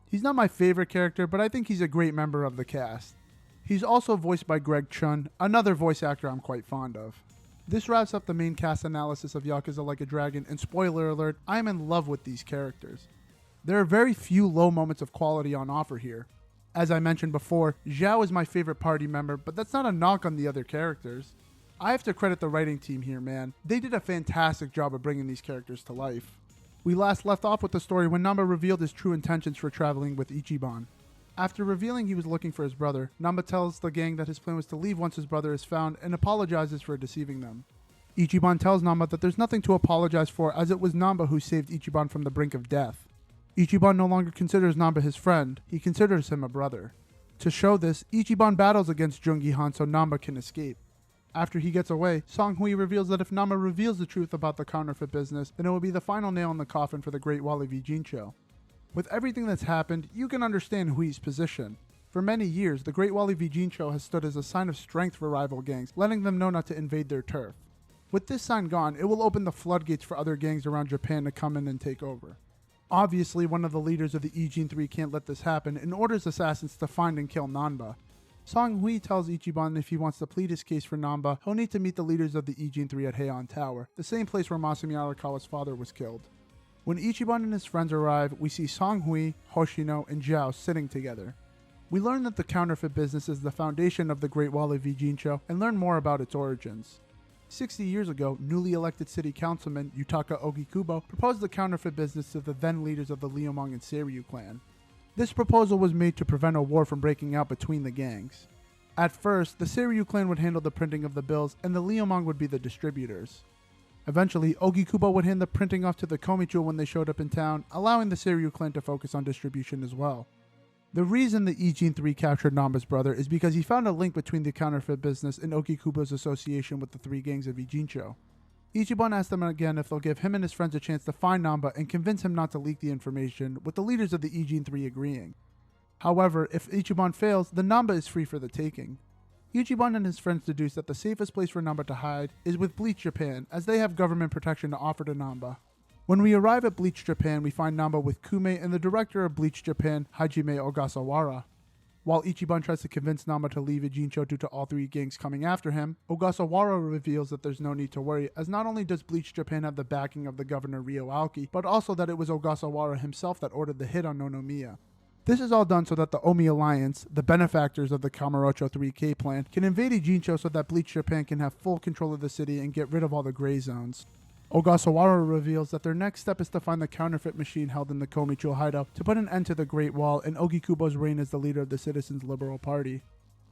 He's not my favorite character, but I think he's a great member of the cast. He's also voiced by Greg Chun, another voice actor I'm quite fond of. This wraps up the main cast analysis of Yakuza Like a Dragon, and spoiler alert, I am in love with these characters. There are very few low moments of quality on offer here. As I mentioned before, Zhao is my favorite party member, but that's not a knock on the other characters. I have to credit the writing team here, man. They did a fantastic job of bringing these characters to life. We last left off with the story when Namba revealed his true intentions for traveling with Ichiban. After revealing he was looking for his brother, Namba tells the gang that his plan was to leave once his brother is found and apologizes for deceiving them. Ichiban tells Namba that there's nothing to apologize for, as it was Namba who saved Ichiban from the brink of death. Ichiban no longer considers Namba his friend, he considers him a brother. To show this, Ichiban battles against Jungi-han so Namba can escape. After he gets away, Song-hui reveals that if Namba reveals the truth about the counterfeit business, then it will be the final nail in the coffin for the Great Wall of Ijincho. With everything that's happened, you can understand Hui's position. For many years, the Great Wall of Ijincho has stood as a sign of strength for rival gangs, letting them know not to invade their turf. With this sign gone, it will open the floodgates for other gangs around Japan to come in and take over. Obviously, one of the leaders of the Ijin 3 can't let this happen and orders assassins to find and kill Namba. Song-hui tells Ichiban if he wants to plead his case for Namba, he'll need to meet the leaders of the Ijin 3 at Heian Tower, the same place where Masumi Arakawa's father was killed. When Ichiban and his friends arrive, we see Song-hui, Hoshino, and Zhao sitting together. We learn that the counterfeit business is the foundation of the Great Wall of Ijincho and learn more about its origins. 60 years ago, newly elected city councilman Yutaka Ogikubo proposed the counterfeit business to the then leaders of the Liumang and Seiryu clan. This proposal was made to prevent a war from breaking out between the gangs. At first, the Seiryu clan would handle the printing of the bills and the Liumang would be the distributors. Eventually, Ogikubo would hand the printing off to the Komicho when they showed up in town, allowing the Seiryu clan to focus on distribution as well. The reason the Ijin 3 captured Namba's brother is because he found a link between the counterfeit business and Ogikubo's association with the 3 gangs of Ijincho. Ichiban asked them again if they'll give him and his friends a chance to find Namba and convince him not to leak the information, with the leaders of the Ijin 3 agreeing. However, if Ichiban fails, then Namba is free for the taking. Ichiban and his friends deduce that the safest place for Namba to hide is with Bleach Japan, as they have government protection to offer to Namba. When we arrive at Bleach Japan, we find Namba with Kume and the director of Bleach Japan, Hajime Ogasawara. While Ichiban tries to convince Namba to leave Ijincho due to all three gangs coming after him, Ogasawara reveals that there's no need to worry, as not only does Bleach Japan have the backing of the governor Ryo Aoki, but also that it was Ogasawara himself that ordered the hit on Nonomiya. This is all done so that the Omi Alliance, the benefactors of the Kamurocho 3K plan, can invade Ijincho so that Bleach Japan can have full control of the city and get rid of all the gray zones. Ogasawara reveals that their next step is to find the counterfeit machine held in the Komicho hideout to put an end to the Great Wall and Ogikubo's reign as the leader of the Citizens' Liberal Party.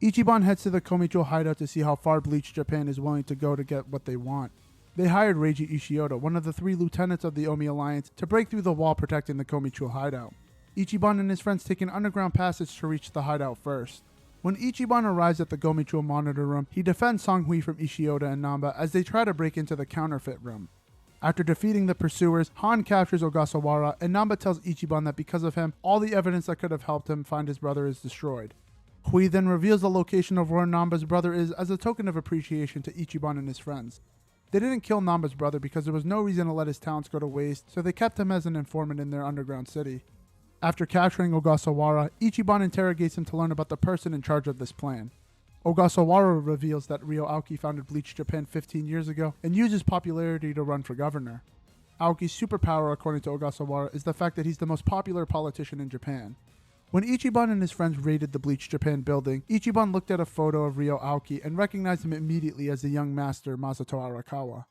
Ichiban heads to the Komicho hideout to see how far Bleach Japan is willing to go to get what they want. They hired Reiji Ishioda, one of the 3 lieutenants of the Omi Alliance, to break through the wall protecting the Komicho hideout. Ichiban and his friends take an underground passage to reach the hideout first. When Ichiban arrives at the Gomicho monitor room, he defends Songhui from Ishioda and Namba as they try to break into the counterfeit room. After defeating the pursuers, Han captures Ogasawara, and Namba tells Ichiban that because of him, all the evidence that could have helped him find his brother is destroyed. Hui then reveals the location of where Namba's brother is as a token of appreciation to Ichiban and his friends. They didn't kill Namba's brother because there was no reason to let his talents go to waste, so they kept him as an informant in their underground city. After capturing Ogasawara, Ichiban interrogates him to learn about the person in charge of this plan. Ogasawara reveals that Ryo Aoki founded Bleach Japan 15 years ago and used his popularity to run for governor. Aoki's superpower, according to Ogasawara, is the fact that he's the most popular politician in Japan. When Ichiban and his friends raided the Bleach Japan building, Ichiban looked at a photo of Ryo Aoki and recognized him immediately as the young master Masato Arakawa.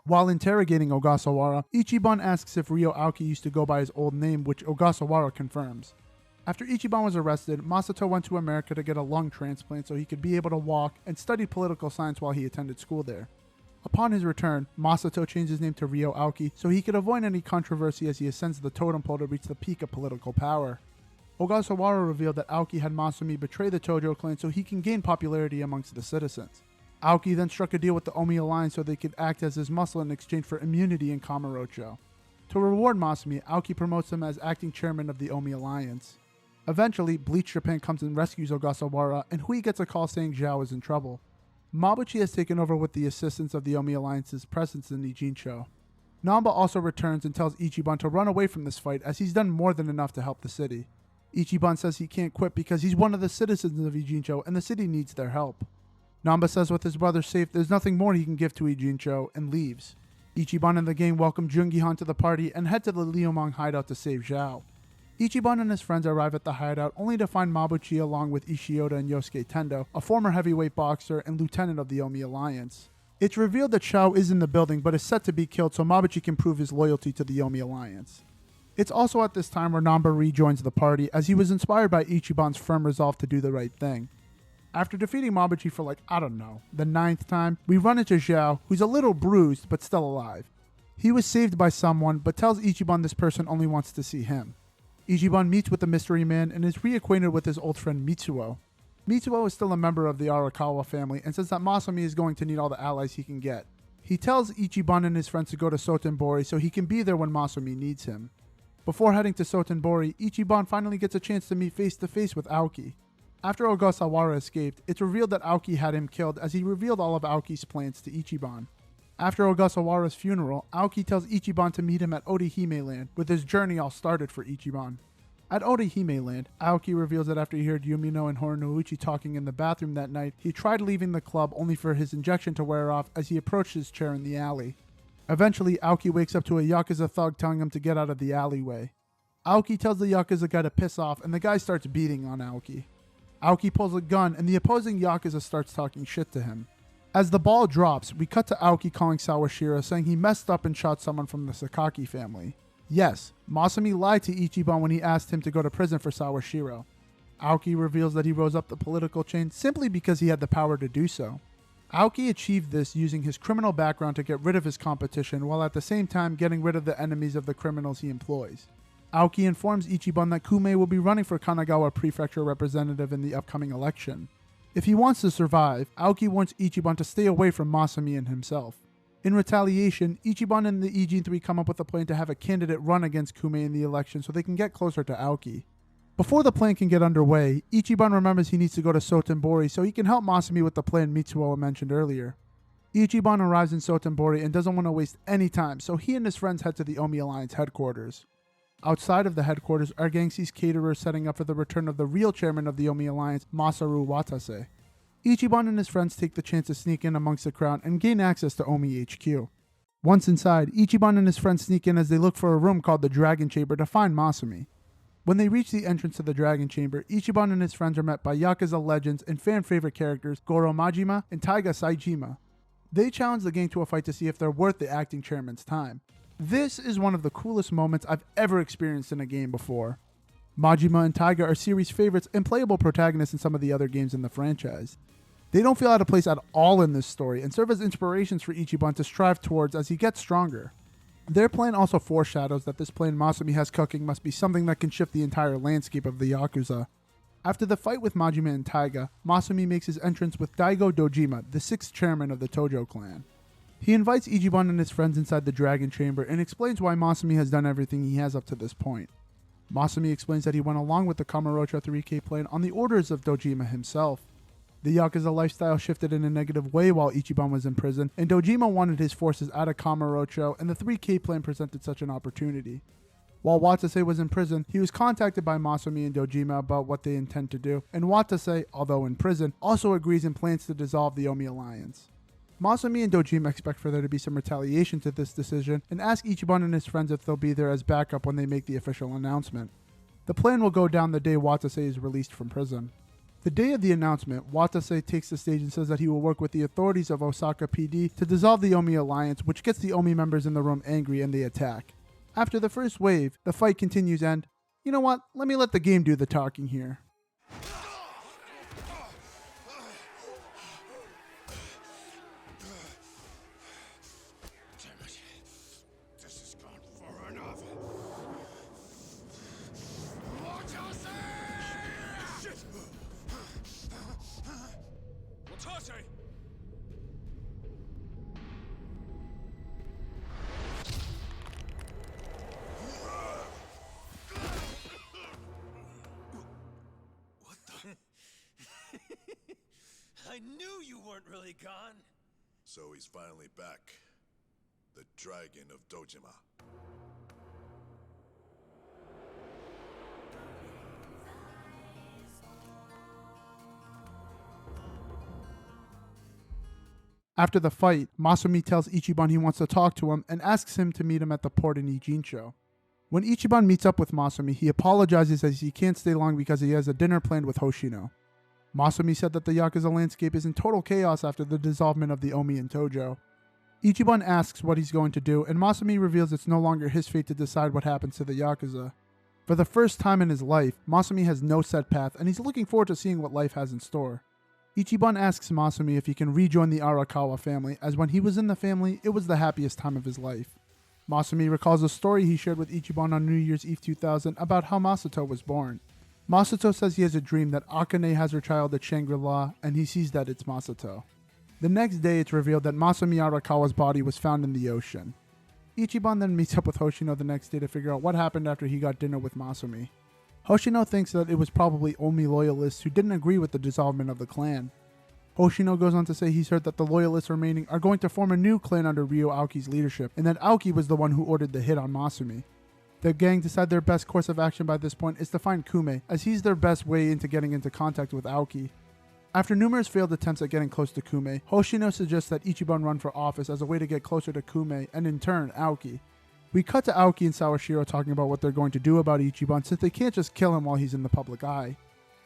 While interrogating Ogasawara, Ichiban asks if Ryo Aoki used to go by his old name, which Ogasawara confirms. After Ichiban was arrested, Masato went to America to get a lung transplant so he could be able to walk and study political science while he attended school there. Upon his return, Masato changed his name to Ryo Aoki so he could avoid any controversy as he ascends the totem pole to reach the peak of political power. Ogasawara revealed that Aoki had Masumi betray the Tojo clan so he can gain popularity amongst the citizens. Aoki then struck a deal with the Omi Alliance so they could act as his muscle in exchange for immunity in Kamurocho. To reward Masumi, Aoki promotes him as acting chairman of the Omi Alliance. Eventually, Bleach Japan comes and rescues Ogasawara, and Hui gets a call saying Zhao is in trouble. Mabuchi has taken over with the assistance of the Omi Alliance's presence in Ijincho. Namba also returns and tells Ichiban to run away from this fight as he's done more than enough to help the city. Ichiban says he can't quit because he's one of the citizens of Ijincho and the city needs their help. Namba says with his brother safe there's nothing more he can give to Ijincho and leaves. Ichiban and the gang welcome Jungihan to the party and head to the Liumang hideout to save Zhao. Ichiban and his friends arrive at the hideout only to find Mabuchi along with Ishioda and Yosuke Tendo, a former heavyweight boxer and lieutenant of the Omi Alliance. It's revealed that Shao is in the building but is set to be killed so Mabuchi can prove his loyalty to the Omi Alliance. It's also at this time where Namba rejoins the party as he was inspired by Ichiban's firm resolve to do the right thing. After defeating Mabuchi for the 9th time, we run into Zhao, who's a little bruised but still alive. He was saved by someone but tells Ichiban this person only wants to see him. Ichiban meets with the mystery man and is reacquainted with his old friend Mitsuo. Mitsuo is still a member of the Arakawa family and says that Masumi is going to need all the allies he can get. He tells Ichiban and his friends to go to Sotenbori so he can be there when Masumi needs him. Before heading to Sotenbori, Ichiban finally gets a chance to meet face to face with Aoki. After Ogasawara escaped, it's revealed that Aoki had him killed as he revealed all of Aoki's plans to Ichiban. After Ogasawara's funeral, Aoki tells Ichiban to meet him at Orihime Land, with his journey all started for Ichiban. At Orihime Land, Aoki reveals that after he heard Yumino and Horinouchi talking in the bathroom that night, he tried leaving the club only for his injection to wear off as he approached his chair in the alley. Eventually, Aoki wakes up to a Yakuza thug telling him to get out of the alleyway. Aoki tells the Yakuza guy to piss off and the guy starts beating on Aoki. Aoki pulls a gun and the opposing Yakuza starts talking shit to him. As the ball drops, we cut to Aoki calling Sawashiro saying he messed up and shot someone from the Sakaki family. Yes, Masumi lied to Ichiban when he asked him to go to prison for Sawashiro. Aoki reveals that he rose up the political chain simply because he had the power to do so. Aoki achieved this using his criminal background to get rid of his competition while at the same time getting rid of the enemies of the criminals he employs. Aoki informs Ichiban that Kume will be running for Kanagawa Prefecture representative in the upcoming election. If he wants to survive, Aoki wants Ichiban to stay away from Masumi and himself. In retaliation, Ichiban and the Ijin 3 come up with a plan to have a candidate run against Kume in the election so they can get closer to Aoki. Before the plan can get underway, Ichiban remembers he needs to go to Sotenbori so he can help Masumi with the plan Mitsuo mentioned earlier. Ichiban arrives in Sotenbori and doesn't want to waste any time, so he and his friends head to the Omi Alliance headquarters. Outside of the headquarters, our gang sees caterers setting up for the return of the real chairman of the Omi Alliance, Masaru Watase. Ichiban and his friends take the chance to sneak in amongst the crowd and gain access to Omi HQ. Once inside, Ichiban and his friends sneak in as they look for a room called the Dragon Chamber to find Masumi. When they reach the entrance to the Dragon Chamber, Ichiban and his friends are met by Yakuza legends and fan-favorite characters Goro Majima and Taiga Saejima. They challenge the gang to a fight to see if they're worth the acting chairman's time. This is one of the coolest moments I've ever experienced in a game before. Majima and Taiga are series favorites and playable protagonists in some of the other games in the franchise. They don't feel out of place at all in this story and serve as inspirations for Ichiban to strive towards as he gets stronger. Their plan also foreshadows that this plan Masumi has cooking must be something that can shift the entire landscape of the Yakuza. After the fight with Majima and Taiga, Masumi makes his entrance with Daigo Dojima, the 6th chairman of the Tojo clan. He invites Ichiban and his friends inside the Dragon Chamber and explains why Masumi has done everything he has up to this point. Masumi explains that he went along with the Kamurocho 3K plan on the orders of Dojima himself. The Yakuza lifestyle shifted in a negative way while Ichiban was in prison, and Dojima wanted his forces out of Kamurocho, and the 3K plan presented such an opportunity. While Watase was in prison, he was contacted by Masumi and Dojima about what they intend to do, and Watase, although in prison, also agrees and plans to dissolve the Omi Alliance. Masumi and Dojima expect for there to be some retaliation to this decision and ask Ichiban and his friends if they'll be there as backup when they make the official announcement. The plan will go down the day Watase is released from prison. The day of the announcement, Watase takes the stage and says that he will work with the authorities of Osaka PD to dissolve the Omi Alliance, which gets the Omi members in the room angry and they attack. After the first wave, the fight continues and, you know what, let me let the game do the talking here. I knew you weren't really gone. So he's finally back. The Dragon of Dojima. After the fight, Masumi tells Ichiban he wants to talk to him and asks him to meet him at the port in Ijincho. When Ichiban meets up with Masumi, he apologizes as he can't stay long because he has a dinner planned with Hoshino. Masumi said that the Yakuza landscape is in total chaos after the dissolvement of the Omi and Tojo. Ichiban asks what he's going to do, and Masumi reveals it's no longer his fate to decide what happens to the Yakuza. For the first time in his life, Masumi has no set path, and he's looking forward to seeing what life has in store. Ichiban asks Masumi if he can rejoin the Arakawa family, as when he was in the family, it was the happiest time of his life. Masumi recalls a story he shared with Ichiban on New Year's Eve 2000 about how Masato was born. Masato says he has a dream that Akane has her child at Shangri-La, and he sees that it's Masato. The next day, it's revealed that Masumi Arakawa's body was found in the ocean. Ichiban then meets up with Hoshino the next day to figure out what happened after he got dinner with Masumi. Hoshino thinks that it was probably Omi loyalists who didn't agree with the dissolvement of the clan. Hoshino goes on to say he's heard that the loyalists remaining are going to form a new clan under Ryo Aoki's leadership, and that Aoki was the one who ordered the hit on Masumi. The gang decide their best course of action by this point is to find Kume, as he's their best way into getting into contact with Aoki. After numerous failed attempts at getting close to Kume, Hoshino suggests that Ichiban run for office as a way to get closer to Kume, and in turn, Aoki. We cut to Aoki and Sawashiro talking about what they're going to do about Ichiban since they can't just kill him while he's in the public eye.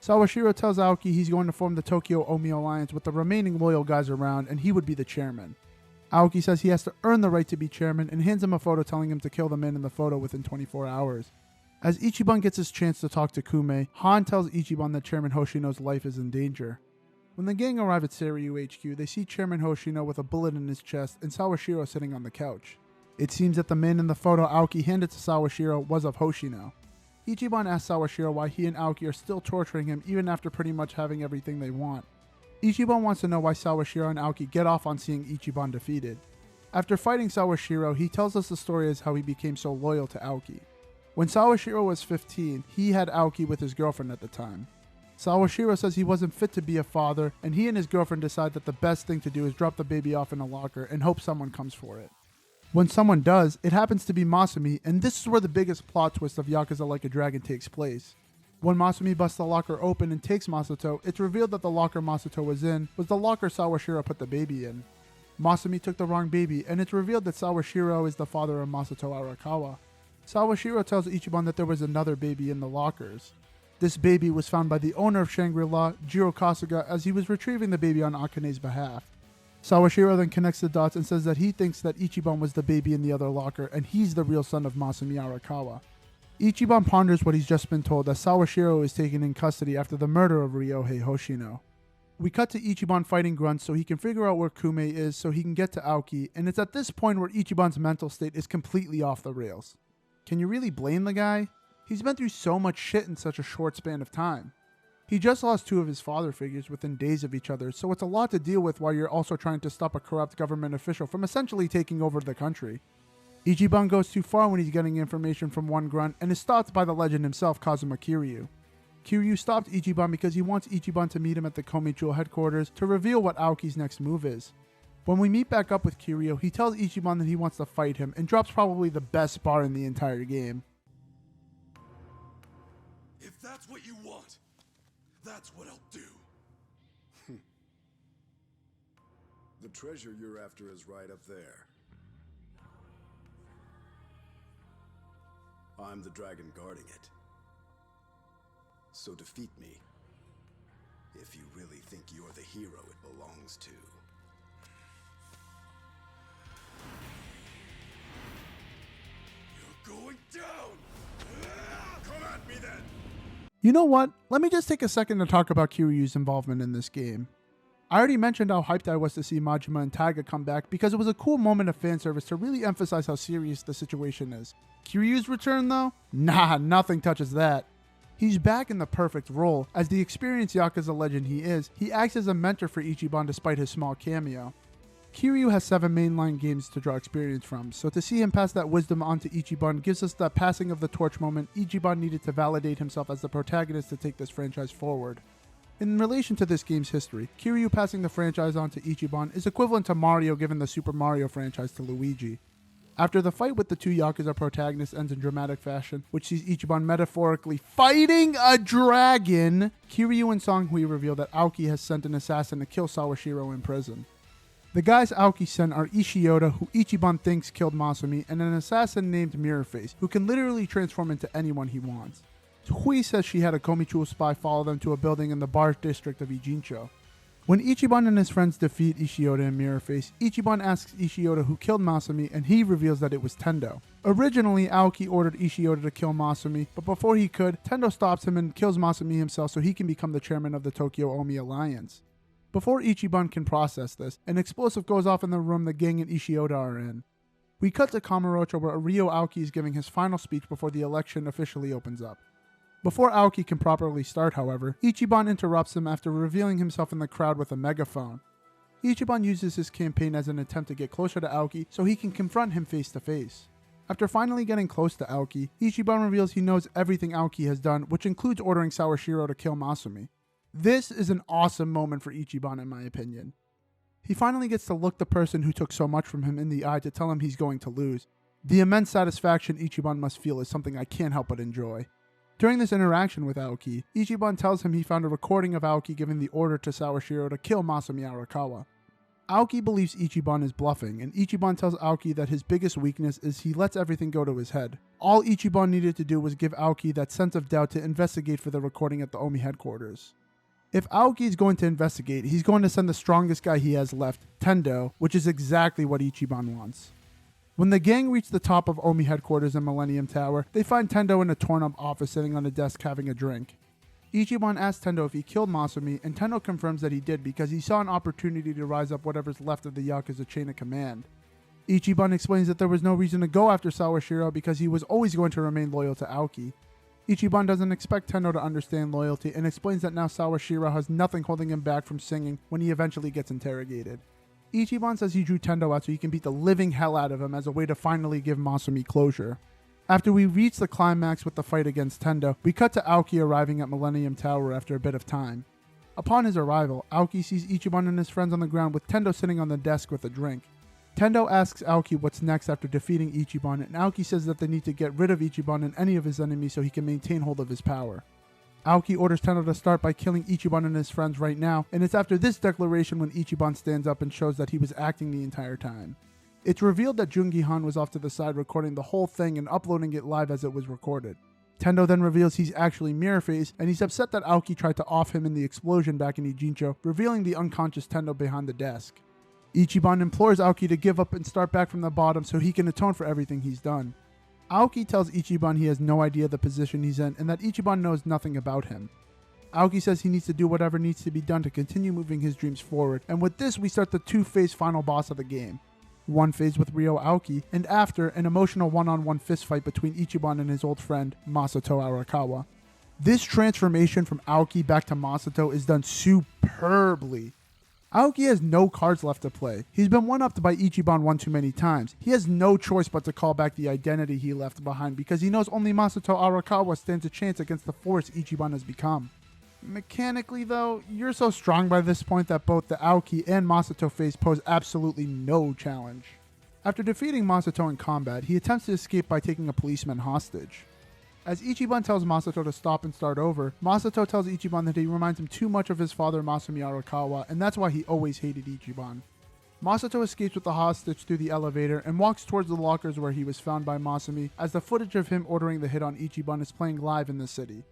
Sawashiro tells Aoki he's going to form the Tokyo Omi Alliance with the remaining loyal guys around, and he would be the chairman. Aoki says he has to earn the right to be chairman and hands him a photo telling him to kill the man in the photo within 24 hours. As Ichiban gets his chance to talk to Kume, Han tells Ichiban that Chairman Hoshino's life is in danger. When the gang arrive at Seiryu HQ, they see Chairman Hoshino with a bullet in his chest and Sawashiro sitting on the couch. It seems that the man in the photo Aoki handed to Sawashiro was of Hoshino. Ichiban asks Sawashiro why he and Aoki are still torturing him even after pretty much having everything they want. Ichiban wants to know why Sawashiro and Aoki get off on seeing Ichiban defeated. After fighting Sawashiro, he tells us the story as how he became so loyal to Aoki. When Sawashiro was 15, he had Aoki with his girlfriend at the time. Sawashiro says he wasn't fit to be a father, and he and his girlfriend decide that the best thing to do is drop the baby off in a locker and hope someone comes for it. When someone does, it happens to be Masumi, and this is where the biggest plot twist of Yakuza Like a Dragon takes place. When Masumi busts the locker open and takes Masato, it's revealed that the locker Masato was in was the locker Sawashiro put the baby in. Masumi took the wrong baby, and it's revealed that Sawashiro is the father of Masato Arakawa. Sawashiro tells Ichiban that there was another baby in the lockers. This baby was found by the owner of Shangri-La, Jiro Kasuga, as he was retrieving the baby on Akane's behalf. Sawashiro then connects the dots and says that he thinks that Ichiban was the baby in the other locker and he's the real son of Masumi Arakawa. Ichiban ponders what he's just been told as Sawashiro is taken in custody after the murder of Ryohei Hoshino. We cut to Ichiban fighting grunts so he can figure out where Kume is so he can get to Aoki, and it's at this point where Ichiban's mental state is completely off the rails. Can you really blame the guy? He's been through so much shit in such a short span of time. He just lost two of his father figures within days of each other, so it's a lot to deal with while you're also trying to stop a corrupt government official from essentially taking over the country. Ichiban goes too far when he's getting information from one grunt and is stopped by the legend himself, Kazuma Kiryu. Kiryu stopped Ichiban because he wants Ichiban to meet him at the Komichuo headquarters to reveal what Aoki's next move is. When we meet back up with Kiryu, he tells Ichiban that he wants to fight him and drops probably the best bar in the entire game. If that's what you want, that's what I'll do. The treasure you're after is right up there. I'm the dragon guarding it. So defeat me, if you really think you're the hero it belongs to. You're going down! Come at me then! You know what? Let me just take a second to talk about Kiryu's involvement in this game. I already mentioned how hyped I was to see Majima and Taiga come back because it was a cool moment of fan service to really emphasize how serious the situation is. Kiryu's return though? Nah, nothing touches that. He's back in the perfect role. As the experienced Yakuza legend he is, he acts as a mentor for Ichiban despite his small cameo. Kiryu has 7 mainline games to draw experience from, so to see him pass that wisdom on to Ichiban gives us that passing of the torch moment Ichiban needed to validate himself as the protagonist to take this franchise forward. In relation to this game's history, Kiryu passing the franchise on to Ichiban is equivalent to Mario giving the Super Mario franchise to Luigi. After the fight with the two Yakuza protagonists ends in dramatic fashion, which sees Ichiban metaphorically fighting a dragon, Kiryu and Songhui reveal that Aoki has sent an assassin to kill Sawashiro in prison. The guys Aoki sent are Ishioda, who Ichiban thinks killed Masumi, and an assassin named Mirrorface, who can literally transform into anyone he wants. Hui says she had a Komichuo spy follow them to a building in the bar district of Ijincho. When Ichiban and his friends defeat Ishioda and Mirrorface, Ichiban asks Ishioda who killed Masumi, and he reveals that it was Tendo. Originally, Aoki ordered Ishioda to kill Masumi, but before he could, Tendo stops him and kills Masumi himself so he can become the chairman of the Tokyo Omi Alliance. Before Ichiban can process this, an explosive goes off in the room the gang and Ishioda are in. We cut to Kamurocho where Ryo Aoki is giving his final speech before the election officially opens up. Before Aoki can properly start, however, Ichiban interrupts him after revealing himself in the crowd with a megaphone. Ichiban uses his campaign as an attempt to get closer to Aoki so he can confront him face to face. After finally getting close to Aoki, Ichiban reveals he knows everything Aoki has done, which includes ordering Sawashiro to kill Masumi. This is an awesome moment for Ichiban in my opinion. He finally gets to look the person who took so much from him in the eye to tell him he's going to lose. The immense satisfaction Ichiban must feel is something I can't help but enjoy. During this interaction with Aoki, Ichiban tells him he found a recording of Aoki giving the order to Sawashiro to kill Masumi Arakawa. Aoki believes Ichiban is bluffing, and Ichiban tells Aoki that his biggest weakness is he lets everything go to his head. All Ichiban needed to do was give Aoki that sense of doubt to investigate for the recording at the Omi headquarters. If Aoki is going to investigate, he's going to send the strongest guy he has left, Tendo, which is exactly what Ichiban wants. When the gang reach the top of Omi headquarters in Millennium Tower, they find Tendo in a torn-up office sitting on a desk having a drink. Ichiban asks Tendo if he killed Masumi, and Tendo confirms that he did because he saw an opportunity to rise up whatever's left of the Yakuza chain of command. Ichiban explains that there was no reason to go after Sawashiro because he was always going to remain loyal to Aoki. Ichiban doesn't expect Tendo to understand loyalty and explains that now Sawashiro has nothing holding him back from singing when he eventually gets interrogated. Ichiban says he drew Tendo out so he can beat the living hell out of him as a way to finally give Masumi closure. After we reach the climax with the fight against Tendo, we cut to Aoki arriving at Millennium Tower after a bit of time. Upon his arrival, Aoki sees Ichiban and his friends on the ground with Tendo sitting on the desk with a drink. Tendo asks Aoki what's next after defeating Ichiban, and Aoki says that they need to get rid of Ichiban and any of his enemies so he can maintain hold of his power. Aoki orders Tendo to start by killing Ichiban and his friends right now, and it's after this declaration when Ichiban stands up and shows that he was acting the entire time. It's revealed that Jungi-han was off to the side recording the whole thing and uploading it live as it was recorded. Tendo then reveals he's actually Mirrorface, and he's upset that Aoki tried to off him in the explosion back in Ijincho, revealing the unconscious Tendo behind the desk. Ichiban implores Aoki to give up and start back from the bottom so he can atone for everything he's done. Aoki tells Ichiban he has no idea the position he's in and that Ichiban knows nothing about him. Aoki says he needs to do whatever needs to be done to continue moving his dreams forward, and with this we start the two-phase final boss of the game. One phase with Ryo Aoki, and after, an emotional one-on-one fistfight between Ichiban and his old friend, Masato Arakawa. This transformation from Aoki back to Masato is done superbly. Aoki has no cards left to play. He's been one-upped by Ichiban one too many times. He has no choice but to call back the identity he left behind because he knows only Masato Arakawa stands a chance against the force Ichiban has become. Mechanically though, you're so strong by this point that both the Aoki and Masato phase pose absolutely no challenge. After defeating Masato in combat, he attempts to escape by taking a policeman hostage. As Ichiban tells Masato to stop and start over, Masato tells Ichiban that he reminds him too much of his father Masumi Arakawa, and that's why he always hated Ichiban. Masato escapes with the hostage through the elevator and walks towards the lockers where he was found by Masumi, as the footage of him ordering the hit on Ichiban is playing live in the city.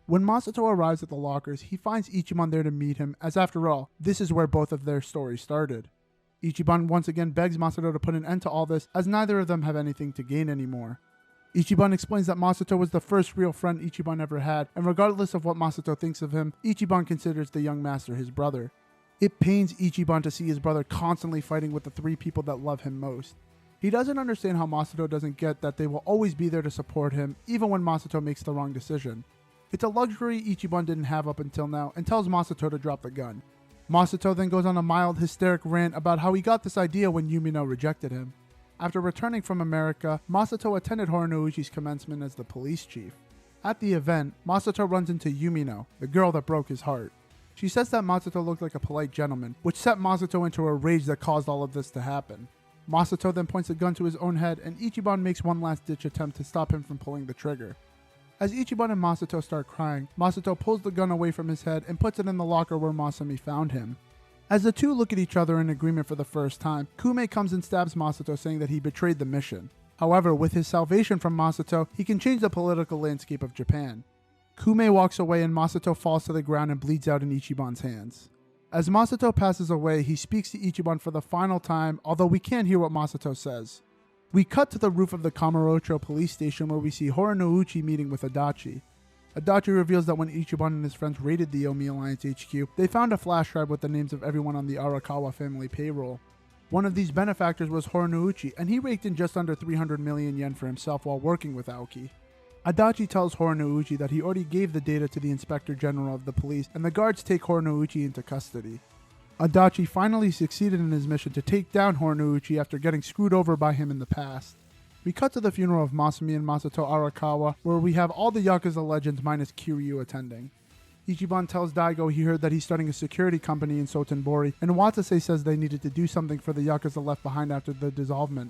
When Masato arrives at the lockers, he finds Ichiban there to meet him, as after all, this is where both of their stories started. Ichiban once again begs Masato to put an end to all this, as neither of them have anything to gain anymore. Ichiban explains that Masato was the first real friend Ichiban ever had, and regardless of what Masato thinks of him, Ichiban considers the young master his brother. It pains Ichiban to see his brother constantly fighting with the three people that love him most. He doesn't understand how Masato doesn't get that they will always be there to support him, even when Masato makes the wrong decision. It's a luxury Ichiban didn't have up until now, and tells Masato to drop the gun. Masato then goes on a mild, hysteric rant about how he got this idea when Yumino rejected him. After returning from America, Masato attended Horinouchi's commencement as the police chief. At the event, Masato runs into Yumino, the girl that broke his heart. She says that Masato looked like a polite gentleman, which set Masato into a rage that caused all of this to happen. Masato then points a gun to his own head, and Ichiban makes one last-ditch attempt to stop him from pulling the trigger. As Ichiban and Masato start crying, Masato pulls the gun away from his head and puts it in the locker where Masumi found him. As the two look at each other in agreement for the first time, Kume comes and stabs Masato, saying that he betrayed the mission. However, with his salvation from Masato, he can change the political landscape of Japan. Kume walks away and Masato falls to the ground and bleeds out in Ichiban's hands. As Masato passes away, he speaks to Ichiban for the final time, although we can't hear what Masato says. We cut to the roof of the Kamurocho police station where we see Horinouchi meeting with Adachi. Adachi reveals that when Ichiban and his friends raided the Yomi Alliance HQ, they found a flash drive with the names of everyone on the Arakawa family payroll. One of these benefactors was Horinouchi, and he raked in just under 300 million yen for himself while working with Aoki. Adachi tells Horinouchi that he already gave the data to the Inspector General of the police, and the guards take Horinouchi into custody. Adachi finally succeeded in his mission to take down Horinouchi after getting screwed over by him in the past. We cut to the funeral of Masumi and Masato Arakawa, where we have all the Yakuza legends minus Kiryu attending. Ichiban tells Daigo he heard that he's starting a security company in Sotenbori, and Watase says they needed to do something for the Yakuza left behind after the dissolvement.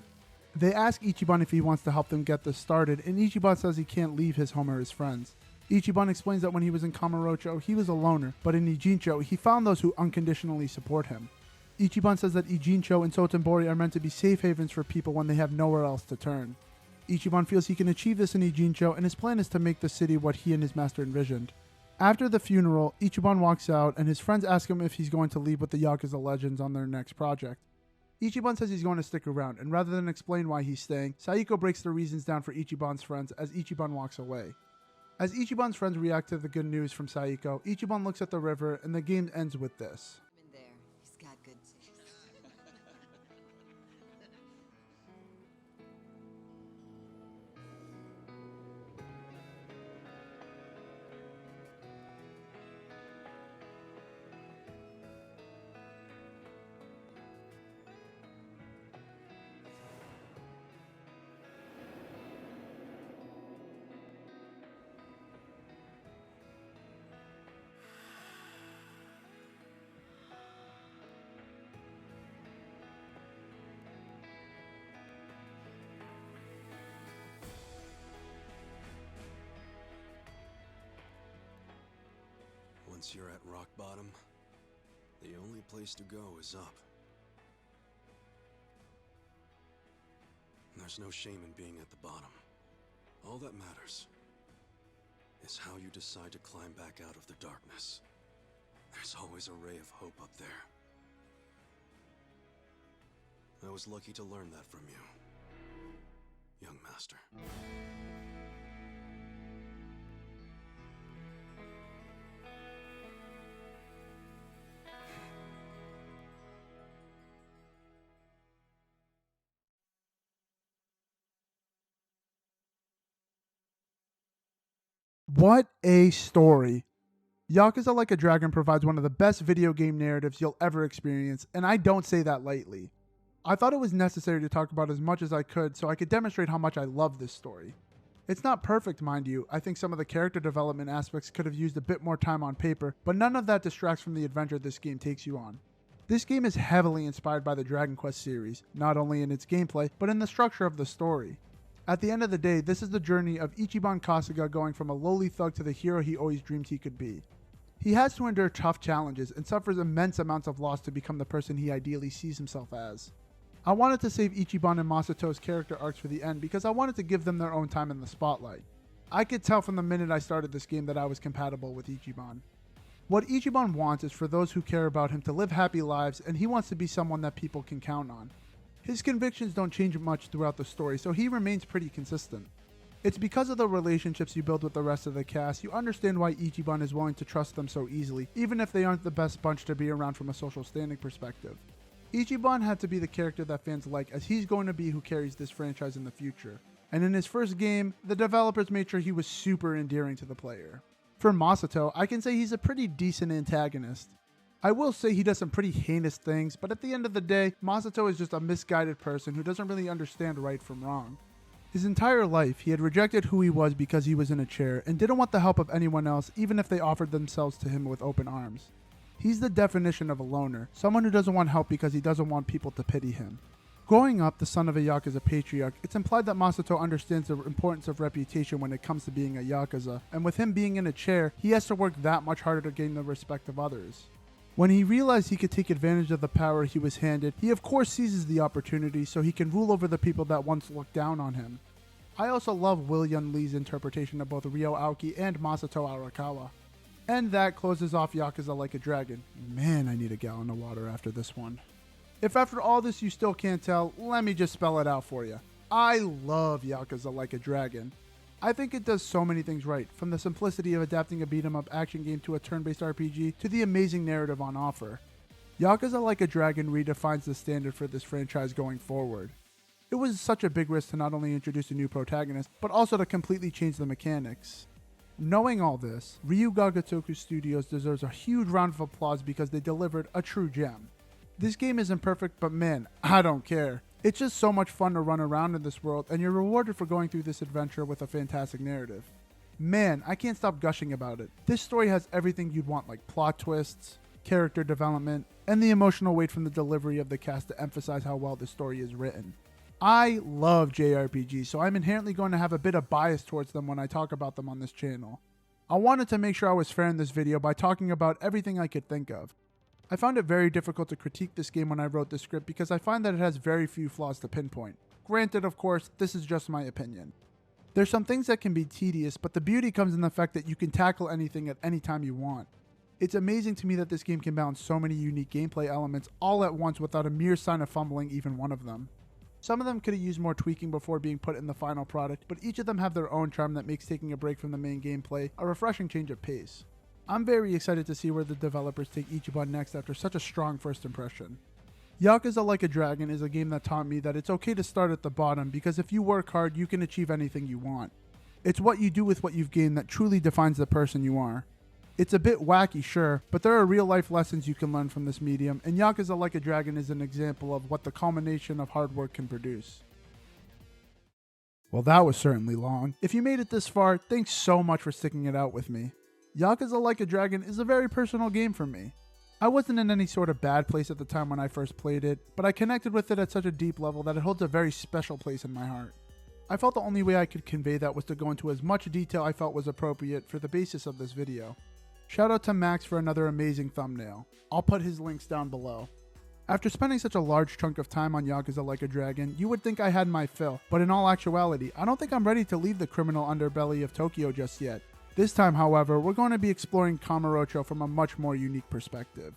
They ask Ichiban if he wants to help them get this started, and Ichiban says he can't leave his home or his friends. Ichiban explains that when he was in Kamurocho, he was a loner, but in Ijincho, he found those who unconditionally support him. Ichiban says that Ijincho and Sotenbori are meant to be safe havens for people when they have nowhere else to turn. Ichiban feels he can achieve this in Ijincho, and his plan is to make the city what he and his master envisioned. After the funeral, Ichiban walks out, and his friends ask him if he's going to leave with the Yakuza legends on their next project. Ichiban says he's going to stick around, and rather than explain why he's staying, Saiko breaks the reasons down for Ichiban's friends as Ichiban walks away. As Ichiban's friends react to the good news from Saiko, Ichiban looks at the river, and the game ends with this. In there. He's got good taste. Once you're at rock bottom, the only place to go is up. There's no shame in being at the bottom. All that matters is how you decide to climb back out of the darkness. There's always a ray of hope up there. I was lucky to learn that from you, young master. What a story! Yakuza Like a Dragon provides one of the best video game narratives you'll ever experience, and I don't say that lightly. I thought it was necessary to talk about as much as I could so I could demonstrate how much I love this story. It's not perfect, mind you. I think some of the character development aspects could have used a bit more time on paper, but none of that distracts from the adventure this game takes you on. This game is heavily inspired by the Dragon Quest series, not only in its gameplay, but in the structure of the story. At the end of the day, this is the journey of Ichiban Kasuga going from a lowly thug to the hero he always dreamed he could be. He has to endure tough challenges and suffers immense amounts of loss to become the person he ideally sees himself as. I wanted to save Ichiban and Masato's character arcs for the end because I wanted to give them their own time in the spotlight. I could tell from the minute I started this game that I was compatible with Ichiban. What Ichiban wants is for those who care about him to live happy lives, and he wants to be someone that people can count on. His convictions don't change much throughout the story, so he remains pretty consistent. It's because of the relationships you build with the rest of the cast, you understand why Ichiban is willing to trust them so easily, even if they aren't the best bunch to be around from a social standing perspective. Ichiban had to be the character that fans like, as he's going to be who carries this franchise in the future. And in his first game, the developers made sure he was super endearing to the player. For Masato, I can say he's a pretty decent antagonist. I will say he does some pretty heinous things, but at the end of the day, Masato is just a misguided person who doesn't really understand right from wrong. His entire life, he had rejected who he was because he was in a chair and didn't want the help of anyone else even if they offered themselves to him with open arms. He's the definition of a loner, someone who doesn't want help because he doesn't want people to pity him. Growing up the son of a Yakuza patriarch, it's implied that Masato understands the importance of reputation when it comes to being a Yakuza, and with him being in a chair, he has to work that much harder to gain the respect of others. When he realized he could take advantage of the power he was handed, he of course seizes the opportunity so he can rule over the people that once looked down on him. I also love Will Yun Lee's interpretation of both Ryo Aoki and Masato Arakawa. And that closes off Yakuza Like a Dragon. Man, I need a gallon of water after this one. If after all this you still can't tell, let me just spell it out for you. I love Yakuza Like a Dragon. I think it does so many things right, from the simplicity of adapting a beat-em-up action game to a turn-based RPG to the amazing narrative on offer. Yakuza Like a Dragon redefines the standard for this franchise going forward. It was such a big risk to not only introduce a new protagonist, but also to completely change the mechanics. Knowing all this, Ryu Ga Gotoku Studios deserves a huge round of applause because they delivered a true gem. This game isn't perfect, but man, I don't care. It's just so much fun to run around in this world, and you're rewarded for going through this adventure with a fantastic narrative. Man, I can't stop gushing about it. This story has everything you'd want, like plot twists, character development, and the emotional weight from the delivery of the cast to emphasize how well the story is written. I love JRPGs, so I'm inherently going to have a bit of bias towards them when I talk about them on this channel. I wanted to make sure I was fair in this video by talking about everything I could think of. I found it very difficult to critique this game when I wrote the script because I find that it has very few flaws to pinpoint. Granted, of course, this is just my opinion. There's some things that can be tedious, but the beauty comes in the fact that you can tackle anything at any time you want. It's amazing to me that this game can balance so many unique gameplay elements all at once without a mere sign of fumbling even one of them. Some of them could have used more tweaking before being put in the final product, but each of them have their own charm that makes taking a break from the main gameplay a refreshing change of pace. I'm very excited to see where the developers take Ichiban next after such a strong first impression. Yakuza Like a Dragon is a game that taught me that it's okay to start at the bottom because if you work hard, you can achieve anything you want. It's what you do with what you've gained that truly defines the person you are. It's a bit wacky, sure, but there are real-life lessons you can learn from this medium, and Yakuza Like a Dragon is an example of what the culmination of hard work can produce. Well, that was certainly long. If you made it this far, thanks so much for sticking it out with me. Yakuza Like a Dragon is a very personal game for me. I wasn't in any sort of bad place at the time when I first played it, but I connected with it at such a deep level that it holds a very special place in my heart. I felt the only way I could convey that was to go into as much detail I felt was appropriate for the basis of this video. Shout out to Max for another amazing thumbnail. I'll put his links down below. After spending such a large chunk of time on Yakuza Like a Dragon, you would think I had my fill, but in all actuality, I don't think I'm ready to leave the criminal underbelly of Tokyo just yet. This time, however, we're going to be exploring Kamurocho from a much more unique perspective.